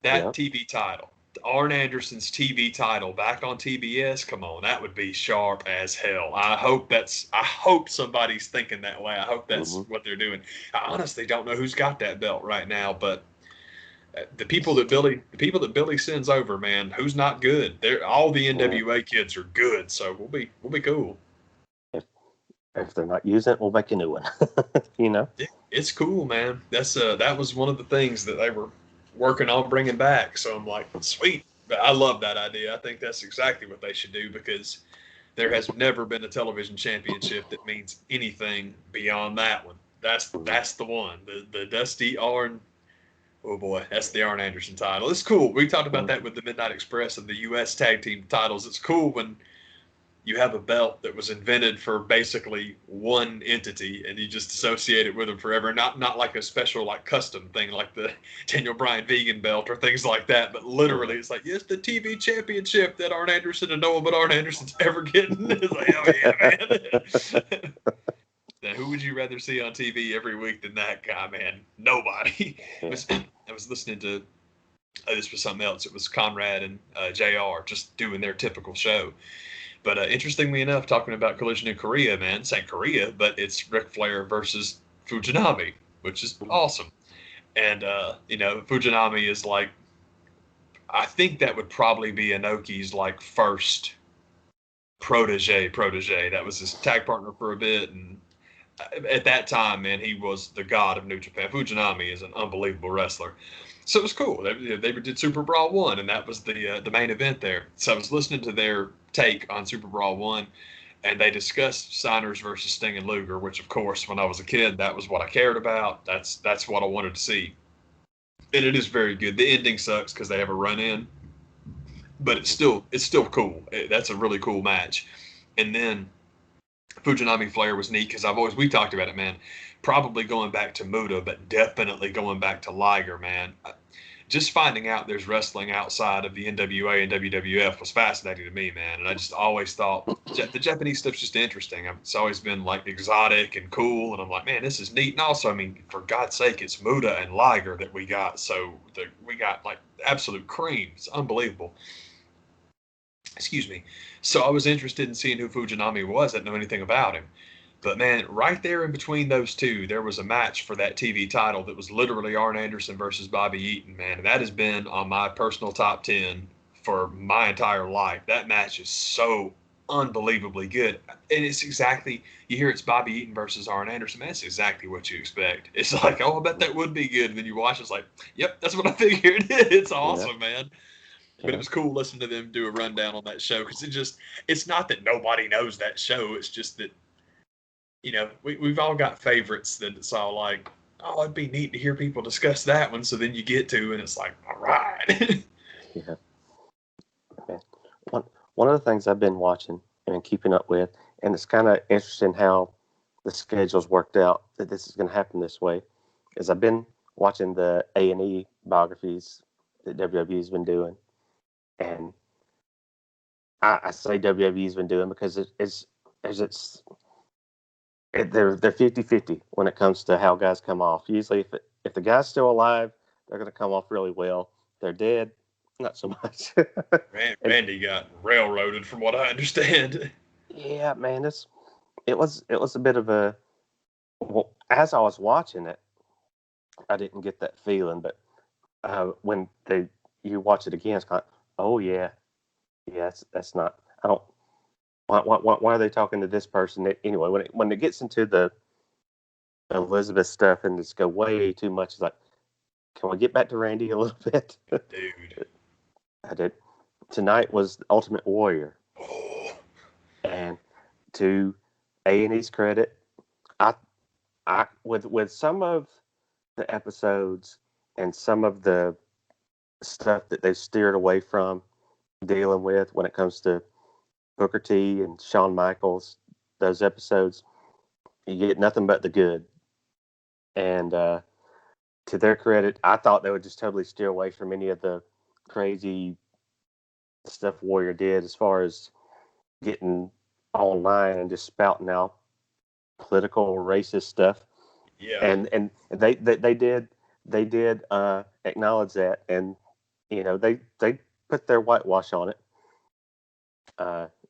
That TV title. Arn Anderson's TV title back on TBS. Come on, that would be sharp as hell. I hope somebody's thinking that way. I hope that's what they're doing. I honestly don't know who's got that belt right now, but the people that Billy sends over, man, who's not good? All the NWA kids are good, so we'll be cool. If they're not using it, we'll make a new one. You know, it's cool, man. That was one of the things that they were working on bringing back. So I'm like, sweet. But I love that idea. I think that's exactly what they should do because there has never been a television championship that means anything beyond that one. That's the one. The Dusty Arn. Oh boy, that's the Arn Anderson title. It's cool. We talked about that with the Midnight Express and the U.S. tag team titles. It's cool when you have a belt that was invented for basically one entity and you just associate it with them forever. Not like a special like custom thing like the Daniel Bryan vegan belt or things like that, but literally it's like, yes, the TV championship that Arn Anderson and no one but Arn Anderson's ever getting. It's like, oh yeah, man. Now, who would you rather see on TV every week than that guy, man? Nobody. I was listening to, this was something else. It was Conrad and JR just doing their typical show. But interestingly enough, talking about Collision in Korea, man, it's ain't Korea, but it's Ric Flair versus Fujinami, which is awesome. And, Fujinami is like, I think that would probably be Inoki's like first protege. That was his tag partner for a bit. And at that time, man, he was the god of New Japan. Fujinami is an unbelievable wrestler. So it was cool. They did Super Brawl 1, and that was the main event there. So I was listening to their take on Super Brawl 1, and they discussed Steiners versus Sting and Luger, which, of course, when I was a kid, that was what I cared about. That's what I wanted to see. And it is very good. The ending sucks because they have a run-in, but it's still cool. That's a really cool match. And then Fujinami Flair was neat because we talked about it, man. Probably going back to Muta, but definitely going back to Liger, man. Just finding out there's wrestling outside of the NWA and WWF was fascinating to me, man. And I just always thought the Japanese stuff's just interesting. It's always been like exotic and cool. And I'm like, man, this is neat. And also, I mean, for God's sake, it's Muta and Liger that we got. So we got like absolute cream. It's unbelievable. Excuse me. So I was interested in seeing who Fujinami was. I didn't know anything about him. But, man, right there in between those two, there was a match for that TV title that was literally Arn Anderson versus Bobby Eaton, man. And that has been on my personal top 10 for my entire life. That match is so unbelievably good. And it's exactly, you hear it's Bobby Eaton versus Arn Anderson, man, that's exactly what you expect. It's like, oh, I bet that would be good. And then you watch it, it's like, yep, that's what I figured. It's awesome, man. But it was cool listening to them do a rundown on that show because it's not that nobody knows that show. It's just that, we've all got favorites that it's all like, oh, it'd be neat to hear people discuss that one. So then you get to, and it's like, all right. Yeah. Okay. One of the things I've been watching and keeping up with, and it's kind of interesting how the schedule's worked out that this is going to happen this way, is I've been watching the A&E biographies that WWE's been doing. And I say WWE's been doing because they're 50-50 when it comes to how guys come off. Usually, if the guy's still alive, they're going to come off really well. If they're dead, not so much. Randy got railroaded, from what I understand. Yeah, man, it was a bit of a. Well, as I was watching it, I didn't get that feeling, but when you watch it again, it's kind of, oh yeah, that's not. I don't. Why are they talking to this person? Anyway, when it gets into the Elizabeth stuff and just go way too much. It's like, can we get back to Randy a little bit? Dude. I did. Tonight was the Ultimate Warrior. Oh. And to A&E's credit, I with some of the episodes and some of the stuff that they've steered away from dealing with when it comes to Booker T and Shawn Michaels, those episodes, you get nothing but the good. And to their credit, I thought they would just totally steer away from any of the crazy stuff Warrior did as far as getting online and just spouting out political racist stuff. Yeah. And they did acknowledge that, and they put their whitewash on it.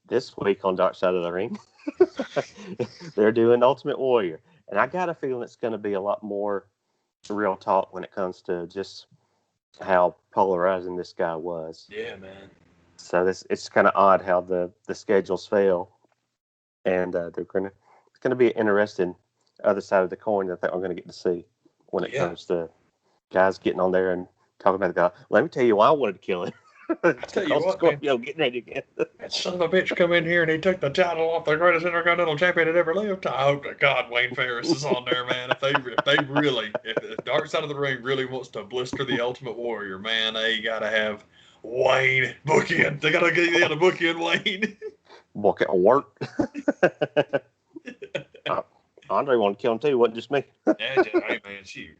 This week on Dark Side of the Ring, they're doing Ultimate Warrior, and I got a feeling it's going to be a lot more real talk when it comes to just how polarizing this guy was. Yeah, man. So it's kind of odd how the schedules fail, and it's gonna be an interesting other side of the coin that I'm going to get to see when it comes to guys getting on there and talking about the guy. Let me tell you why I wanted to kill him. I tell you what, Scorpio getting ready again. That son of a bitch come in here and he took the title off the greatest Intercontinental Champion that ever lived. I hope to God Wayne Ferris is on there, man. If the Dark Side of the Ring really wants to blister the Ultimate Warrior, man, they gotta have Wayne book in. They gotta book in Wayne. Book at work. Andre wanted to kill him too, wasn't just me. Hey man, shoot.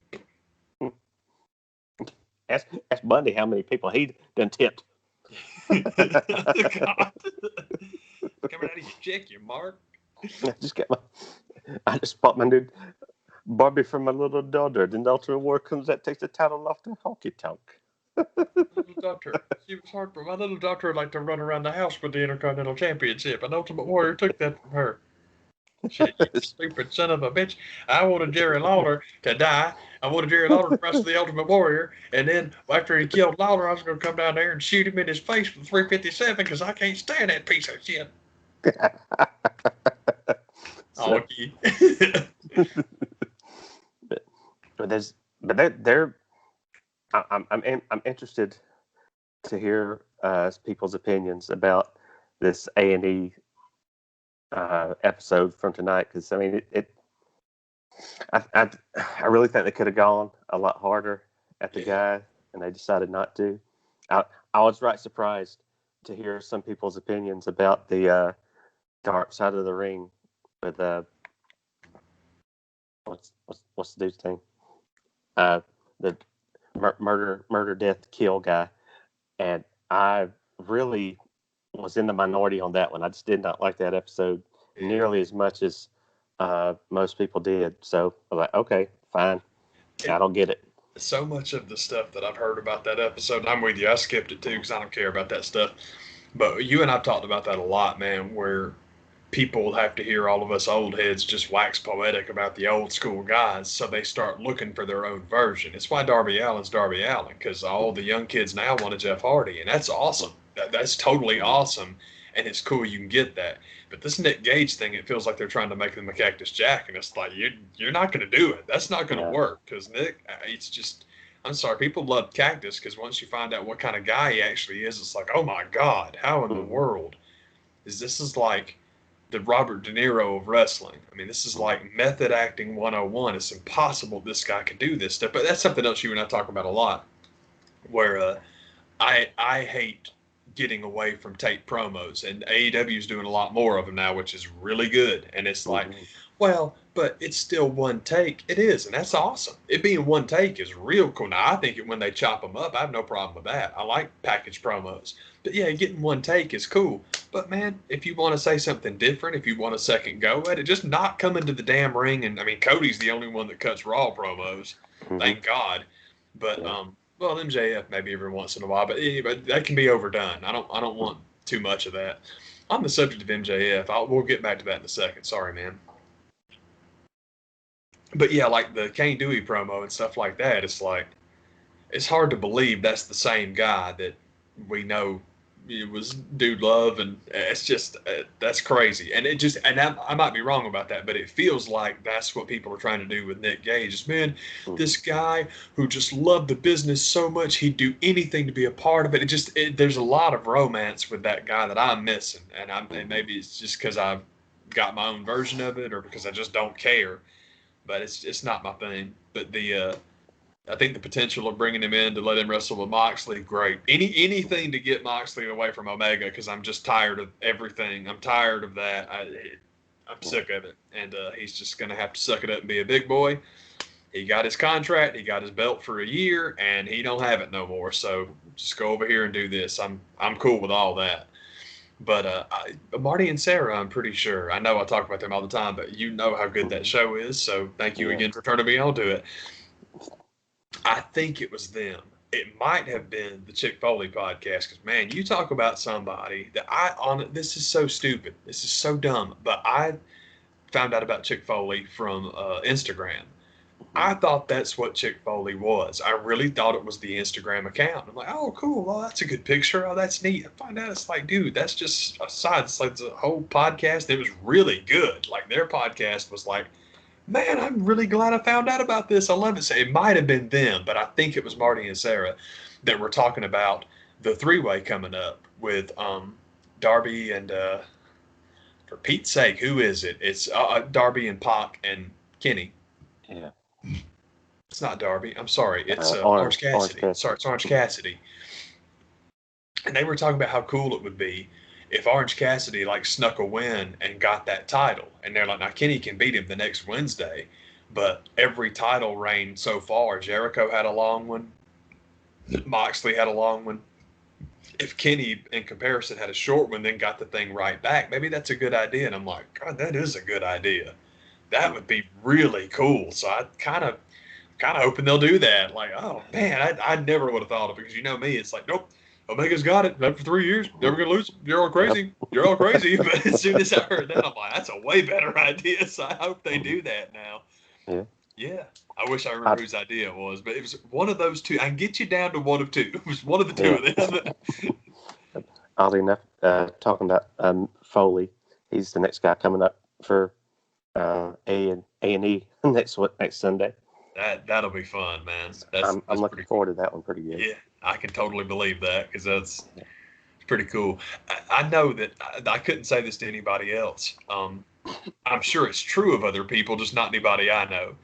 Ask Bundy how many people he done tipped. God. Coming out of your check, you mark. I just bought my new Barbie for my little daughter. Then the Ultimate War comes out, takes the title off the honky tonk. Little daughter. She was hard for my little daughter liked to run around the house with the Intercontinental Championship, and Ultimate Warrior took that from her. Shit, you stupid son of a bitch. I wanted Jerry Lawler to die. I wanted Jerry Lawler to wrestle the Ultimate Warrior. And then after he killed Lawler, I was going to come down there and shoot him in his face with 357 because I can't stand that piece of shit. Okay. I'm interested to hear people's opinions about this A&E episode from tonight, because I mean I really think they could have gone a lot harder at the guy, and they decided not to. I was right surprised to hear some people's opinions about the Dark Side of the Ring with what's the dude's name? The murder death kill guy, and I really was in the minority on that one. I just did not like that episode nearly as much as most people did. So I was like, okay, fine. I don't get it. So much of the stuff that I've heard about that episode, I'm with you. I skipped it too because I don't care about that stuff. But you and I've talked about that a lot, man, where people have to hear all of us old heads just wax poetic about the old school guys, so they start looking for their own version. It's why Darby Allin's Darby Allin, because all the young kids now want a Jeff Hardy, and that's awesome. That's totally awesome, and it's cool you can get that. But this Nick Gage thing, it feels like they're trying to make them a Cactus Jack, and it's like, you're not going to do it. That's not going to work, because Nick, it's just, I'm sorry, people love Cactus, because once you find out what kind of guy he actually is, it's like, oh my God, how in the world is this like the Robert De Niro of wrestling? I mean, this is like method acting 101. It's impossible this guy can do this stuff. But that's something else you and I talk about a lot, where I hate getting away from tape promos, and AEW is doing a lot more of them now, which is really good. And it's like, well, but it's still one take. It is, and that's awesome. It being one take is real cool. Now, I think when they chop them up, I have no problem with that. I like package promos. But yeah, getting one take is cool. But man, if you want to say something different, if you want a second go at it, just not come into the damn ring. And I mean, Cody's the only one that cuts Raw promos. Thank God. But well, MJF maybe every once in a while, but that can be overdone. I don't want too much of that. On the subject of MJF, we'll get back to that in a second. Sorry, man. But yeah, like the Kane Dewey promo and stuff like that, it's like, it's hard to believe that's the same guy that we know, it was Dude Love, and it's just that's crazy. And I might be wrong about that, but it feels like that's what people are trying to do with Nick Gage. Is, man, this guy who just loved the business so much he'd do anything to be a part of it. There's a lot of romance with that guy that I'm missing, and maybe it's just because I've got my own version of it, or because I just don't care. But it's not my thing. But I think the potential of bringing him in to let him wrestle with Moxley, great. Anything to get Moxley away from Omega, because I'm just tired of everything. I'm tired of that. I'm sick of it. And he's just going to have to suck it up and be a big boy. He got his contract. He got his belt for a year, and he don't have it no more. So just go over here and do this. I'm cool with all that. But Marty and Sarah, I'm pretty sure. I know I talk about them all the time, but you know how good that show is. So thank you again for turning me on to it. I think it was them. It might have been the Chick Foley podcast, because, man, you talk about somebody that this is so stupid. This is so dumb. But I found out about Chick Foley from Instagram. I thought that's what Chick Foley was. I really thought it was the Instagram account. I'm like, oh, cool. Well, that's a good picture. Oh, that's neat. I find out it's like, dude, that's just a side. It's like the whole podcast. It was really good. Like, their podcast was like, man, I'm really glad I found out about this. I love it. So it might have been them, but I think it was Marty and Sarah that were talking about the three-way coming up with Darby and, for Pete's sake, who is it? It's Darby and Pac and Kenny. Yeah. It's not Darby. I'm sorry. It's Orange Cassidy. Sorry, it's Orange Cassidy. And they were talking about how cool it would be if Orange Cassidy snuck a win and got that title. And they're like, now Kenny can beat him the next Wednesday, but every title reign so far, Jericho had a long one, Moxley had a long one. If Kenny, in comparison, had a short one, then got the thing right back, maybe that's a good idea. And I'm like, God, that is a good idea. That would be really cool. So I kind of hoping they'll do that. Like, oh man, I never would have thought of it, because you know me, it's like, nope. Omega's got it. Been for 3 years. Never gonna lose. You're all crazy. You're all crazy. But as soon as I heard that, I'm like, that's a way better idea. So I hope they do that now. Yeah. I wish I remember whose idea it was, but it was one of those two. I can get you down to one of two. It was one of the two of them. Oddly enough, talking about Foley, he's the next guy coming up for A&E next Sunday. That'll be fun, man. I'm looking forward to that one pretty good. Yeah, I can totally believe that, because it's pretty cool. I know that I couldn't say this to anybody else. I'm sure it's true of other people, just not anybody I know.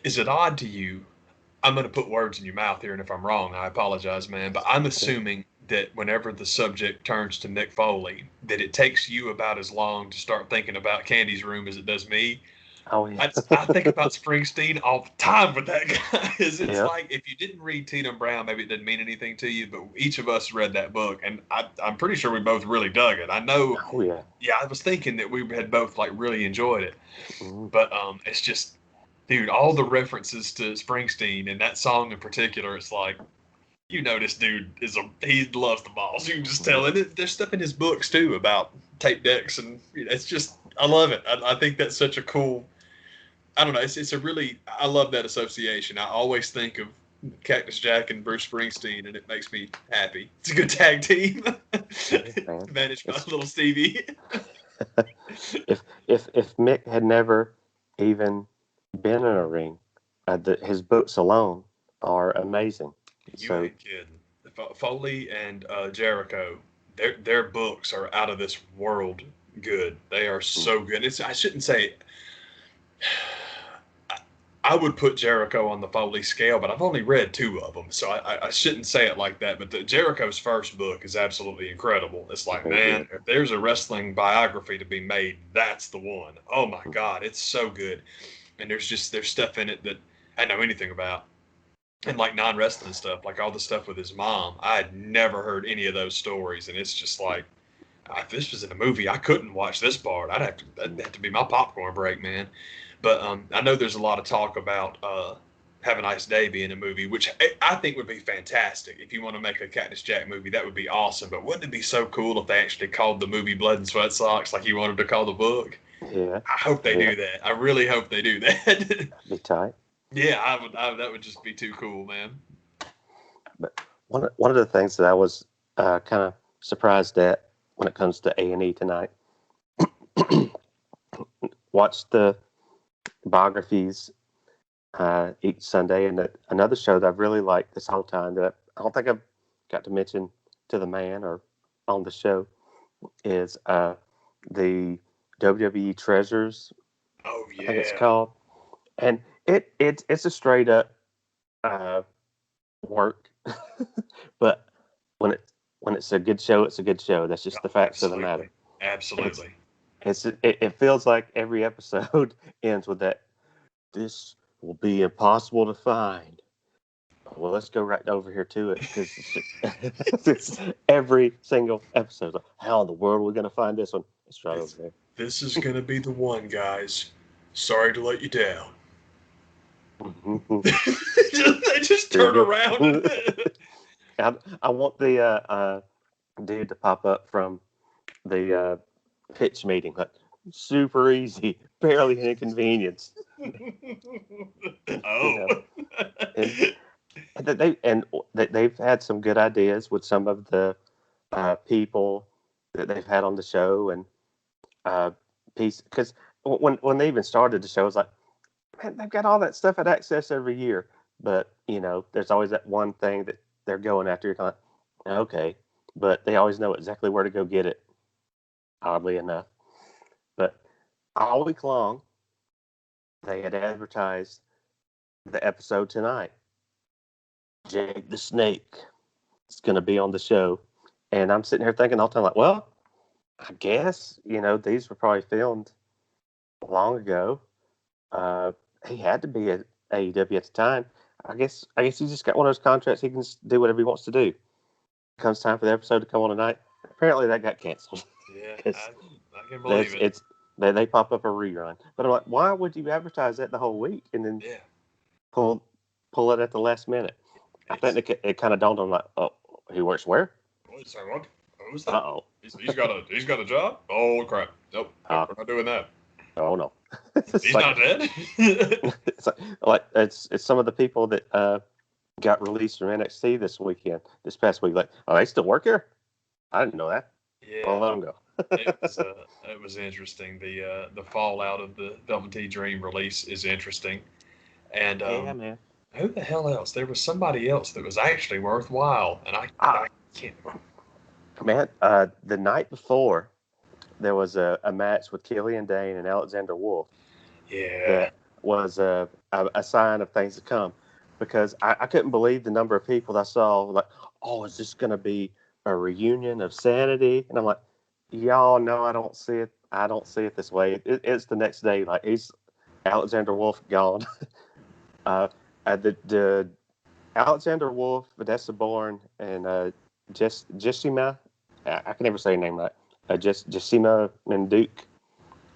Is it odd to you? I'm going to put words in your mouth here, and if I'm wrong, I apologize, man. But I'm assuming that whenever the subject turns to Mick Foley, that it takes you about as long to start thinking about Candy's Room as it does me. Oh, yeah. I think about Springsteen all the time with that guy. It's like, if you didn't read Tatum Brown, maybe it didn't mean anything to you, but each of us read that book, and I'm pretty sure we both really dug it. I know. Oh, yeah. Yeah, I was thinking that we had both really enjoyed it, but it's just, dude, all the references to Springsteen and that song in particular, it's like, you know, this dude he loves the balls. You can just tell it. There's stuff in his books too about tape decks, and it's just, I love it. I think that's such a cool. I don't know. It's a really, I love that association. I always think of Cactus Jack and Bruce Springsteen, and it makes me happy. It's a good tag team. Managed by little Stevie. If Mick had never even been in a ring, his books alone are amazing. You ain't kidding. Foley and Jericho, their books are out of this world good. They are so good. I shouldn't say. I would put Jericho on the Foley scale, but I've only read 2 of them, so I shouldn't say it like that. But Jericho's first book is absolutely incredible. It's like, man, if there's a wrestling biography to be made, that's the one. Oh my God, it's so good. And there's stuff in it that I don't know anything about. And non-wrestling stuff, all the stuff with his mom, I had never heard any of those stories. And it's just like, if this was in a movie, I couldn't watch this part. That'd have to be my popcorn break, man. But I know there's a lot of talk about Have a Nice Day being a movie, which I think would be fantastic. If you want to make a Cactus Jack movie, that would be awesome. But wouldn't it be so cool if they actually called the movie Blood and Sweat Socks like you wanted to call the book? Yeah. I hope they do that. I really hope they do that. Be tight. Yeah, that would just be too cool, man. But one of the things that I was kind of surprised at when it comes to A&E tonight. Watch the biographies each Sunday, and another show that I've really liked this whole time that I don't think I've got to mention to the man or on the show is the WWE Treasures. Oh I think it's yeah. called, and it's a straight up work, but when it's a good show, it's a good show. That's just the facts of the matter. Absolutely. It feels like every episode ends with that. This will be impossible to find. Well, let's go right over here to it because it's every single episode. Like, how in the world are we going to find this one? It's right over there. This is going to be the one, guys. Sorry to let you down. They just turn around. I want the dude to pop up from the pitch meeting. Like, super easy, barely an inconvenience. Oh. They've had some good ideas with some of the people that they've had on the show, and because when they even started the show, it was like, man, they've got all that stuff at Access every year, but there's always that one thing that they're going after. You're kind of like, okay, but they always know exactly where to go get it. Oddly enough, but all week long, they had advertised the episode tonight. Jake the Snake is going to be on the show. And I'm sitting here thinking all the time, like, well, I guess, these were probably filmed long ago. He had to be at AEW at the time. I guess he just got one of those contracts. He can do whatever he wants to do. Comes time for the episode to come on tonight. Apparently that got canceled. Yeah, I can believe it. They pop up a rerun. But I'm like, why would you advertise that the whole week and then pull it at the last minute? I think it kind of dawned on like, oh, he works where? What? Who's that? Uh-oh. He's got a job? Oh crap! Nope, we're not doing that. Oh no. He's not dead. it's some of the people that got released from NXT this past week. Like, oh, they still work here? I didn't know that. Yeah. Well, let them go. It was interesting. The fallout of the Velveteen Dream release is interesting. And yeah, man. Who the hell else? There was somebody else that was actually worthwhile, and I can't. Man, the night before, there was a match with Killian Dane and Alexander Wolf. Yeah. That was a sign of things to come, because I couldn't believe the number of people that I saw. Like, oh, is this going to be a reunion of Sanity? And I'm like, y'all know I don't see it. I don't see it this way. It's the next day. Like, he's Alexander Wolf gone. The Alexander Wolf, Vanessa Bourne, and Jessima, I can never say her name right. Jessima Manduke.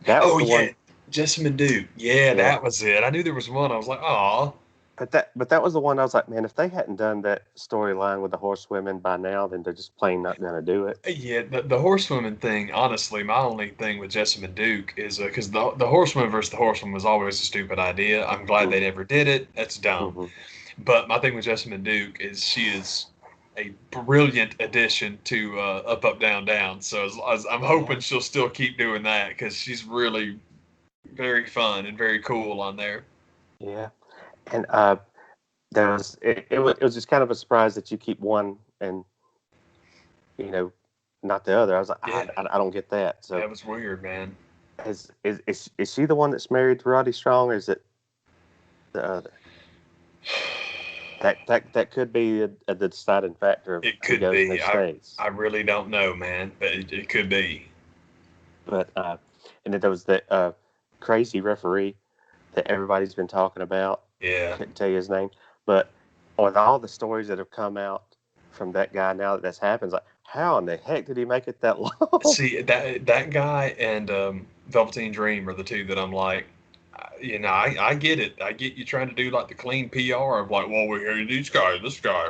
One. Jessamine Duke. Yeah, that was it. I knew there was one. I was like, oh. But that was the one I was like, man, if they hadn't done that storyline with the horsewomen by now, then they're just plain not going to do it. Yeah, the horsewoman thing, honestly, my only thing with Jessamine Duke is because the horsewoman versus the horsewoman was always a stupid idea. I'm glad they never did it. That's dumb. Mm-hmm. But my thing with Jessamine Duke is she is a brilliant addition to Up, Up, Down, Down. So I'm hoping she'll still keep doing that because she's really very fun and very cool on there. Yeah. And it was just kind of a surprise that you keep one and not the other. I was like, I don't get that. So that was weird, man. Is she the one that's married to Roddy Strong, or is it the other? That could be the deciding factor of it could be. I really don't know, man, but it could be. But and then there was that crazy referee that everybody's been talking about. Yeah. I couldn't tell you his name. But with all the stories that have come out from that guy now that's happened, like, how in the heck did he make it that long? See, that guy and Velveteen Dream are the two that I'm like, I get it. I get you trying to do like the clean PR of like, well, we hear this guy.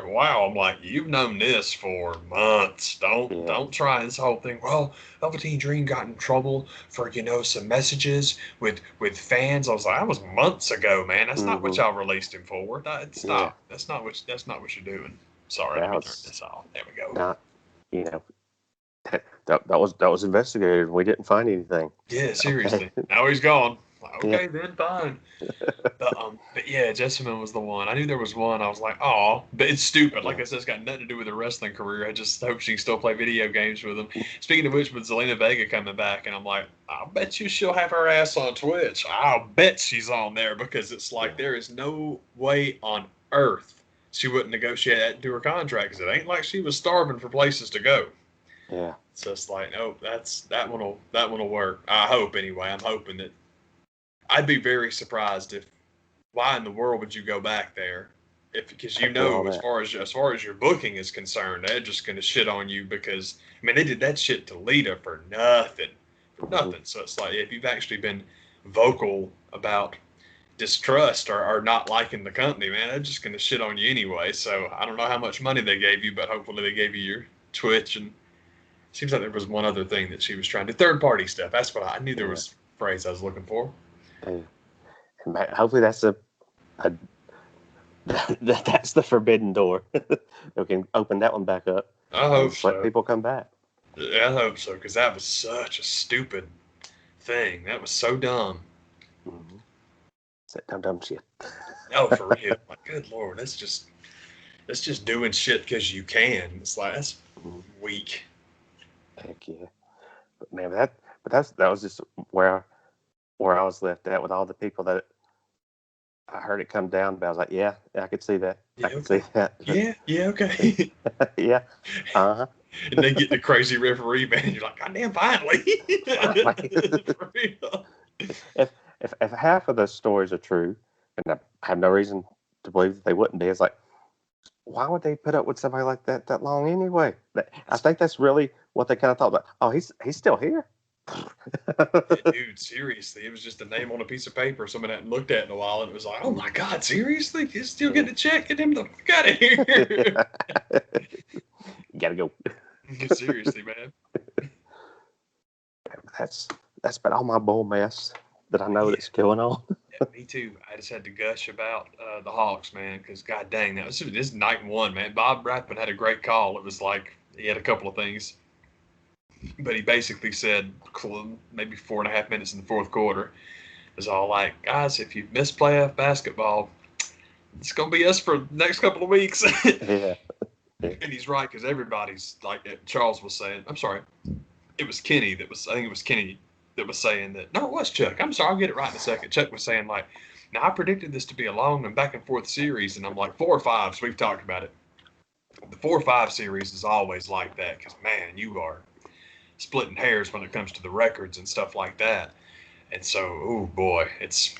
Wow. I'm like, you've known this for months. Don't try this whole thing. Well, Velveteen Dream got in trouble for, some messages with fans. I was like, that was months ago, man. That's not what y'all released him for. That's not what you're doing. Sorry, let me turn this off. There we go. That was investigated. We didn't find anything. Yeah, seriously. Okay. Now he's gone. Okay, Yeah. then fine. But yeah, Jessamine was the one. I knew there was one. I was like, oh, but it's stupid. Like I said, it's got nothing to do with her wrestling career. I just hope she can still play video games with him. Speaking of which, with Zelina Vega coming back, and I'm like, I'll bet you she'll have her ass on Twitch. I'll bet she's on there because it's like there is no way on earth she wouldn't negotiate that into her contract because it ain't like she was starving for places to go. Yeah. So it's like, oh, that one will work. I hope anyway. I'm hoping that. I'd be very surprised if. Why in the world would you go back there? Because as far as your booking is concerned, they're just going to shit on you because they did that shit to Lita for nothing. So it's like if you've actually been vocal about distrust or not liking the company, man, they're just going to shit on you anyway. So I don't know how much money they gave you, but hopefully they gave you your Twitch and. Seems like there was one other thing that she was trying to third-party stuff. That's what I knew there was a phrase I was looking for. And hopefully that's that's the forbidden door. We can open that one back up. I hope so. Let people come back. Yeah, I hope so, because that was such a stupid thing. That was so dumb. Mm-hmm. It's that dumb shit. Oh, for real. Like, good Lord, that's just doing shit because you can. It's like, that's weak. Heck yeah. But man, that was just where I was left at with all the people that I heard it come down, but I was like, yeah, I could see that. Yeah, I could see that. Yeah, okay. Yeah. Uh-huh. And they get the crazy referee, man, and you're like, God damn, finally. For real. If half of those stories are true, and I have no reason to believe that they wouldn't be, it's like, why would they put up with somebody like that long anyway? I think that's really what they kind of thought about. Oh, he's still here. Dude, seriously, it was just a name on a piece of paper someone hadn't looked at in a while, and it was like, oh my God, seriously? He's still getting a check? Get him the fuck out of here. Gotta go. Seriously, man. That's about all my bull mess that I know that's going on. Yeah, me too. I just had to gush about the Hawks, man, because god dang, this is night one, man. Bob Rathman had a great call. It was like he had a couple of things, but he basically said maybe 4.5 minutes in the fourth quarter, it was all like, guys, if you miss playoff basketball, it's gonna be us for the next couple of weeks. Yeah. And he's right, because everybody's like Charles was saying. I'm sorry, it was Kenny that was. I think it was Kenny that was saying that. No, it was Chuck. I'm sorry, I'll get it right in a second. Chuck was saying like, now I predicted this to be a long and back and forth series, and I'm like 4 or 5. So we've talked about it. The 4 or 5 series is always like that because man, you are splitting hairs when it comes to the records and stuff like that. And so, oh boy, it's.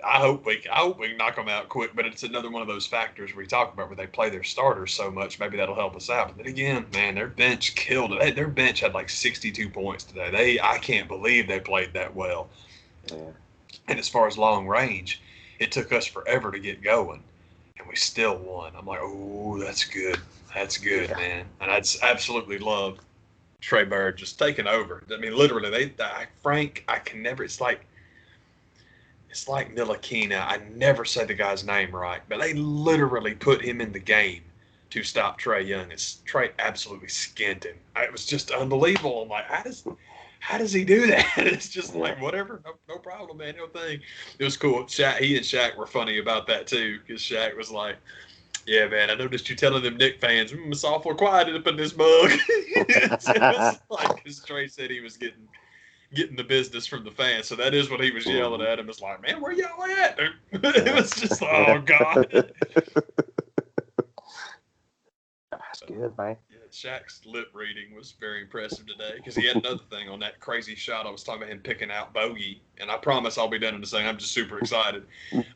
I hope we can knock them out quick, but it's another one of those factors we talk about where they play their starters so much. Maybe that'll help us out. But then again, man, their bench killed it. Their bench had like 62 points today. I can't believe they played that well. Yeah. And as far as long range, it took us forever to get going, and we still won. I'm like, oh, that's good. That's good, yeah. Man. And I'd absolutely love Trey Bird just taking over. I mean, literally, Frank, I can never. It's like Ntilikina. I never say the guy's name right, but they literally put him in the game to stop Trae Young. Trae absolutely skinned him. It was just unbelievable. I'm like, how does he do that? It's just like, whatever, no problem, man, no thing. It was cool. He and Shaq were funny about that too, because Shaq was like, yeah, man, I noticed you telling them Knicks fans, it's awful quiet up in this mug. It was like, because Trae said he was getting the business from the fans. So that is what he was yelling at him. It's like, man, where y'all at? It was just, oh, God. That's good, man. Yeah, Shaq's lip reading was very impressive today because he had another thing on that crazy shot. I was talking about him picking out Bogey, and I promise I'll be done in a second. I'm just super excited.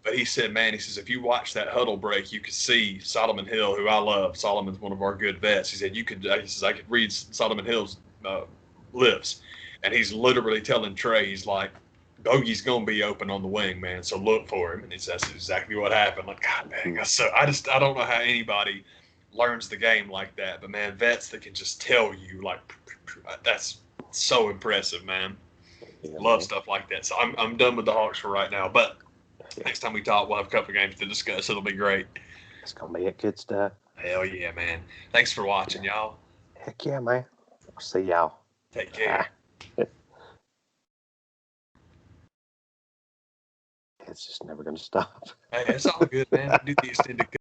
But he said, man, he says, if you watch that huddle break, you could see Solomon Hill, who I love. Solomon's one of our good vets. He said, I could read Solomon Hill's lips. And he's literally telling Trey, he's like, Bogey's going to be open on the wing, man, so look for him. And that's exactly what happened. Like, God dang. So I don't know how anybody learns the game like that. But, man, vets that can just tell you, like, that's so impressive, man. Yeah, love stuff like that. So I'm done with the Hawks for right now. But next time we talk, we'll have a couple of games to discuss. It'll be great. It's going to be good stuff. Hell yeah, man. Thanks for watching, y'all. Heck yeah, man. See y'all. Take care. It's just never going to stop. Hey, it's all good, man. I do the extended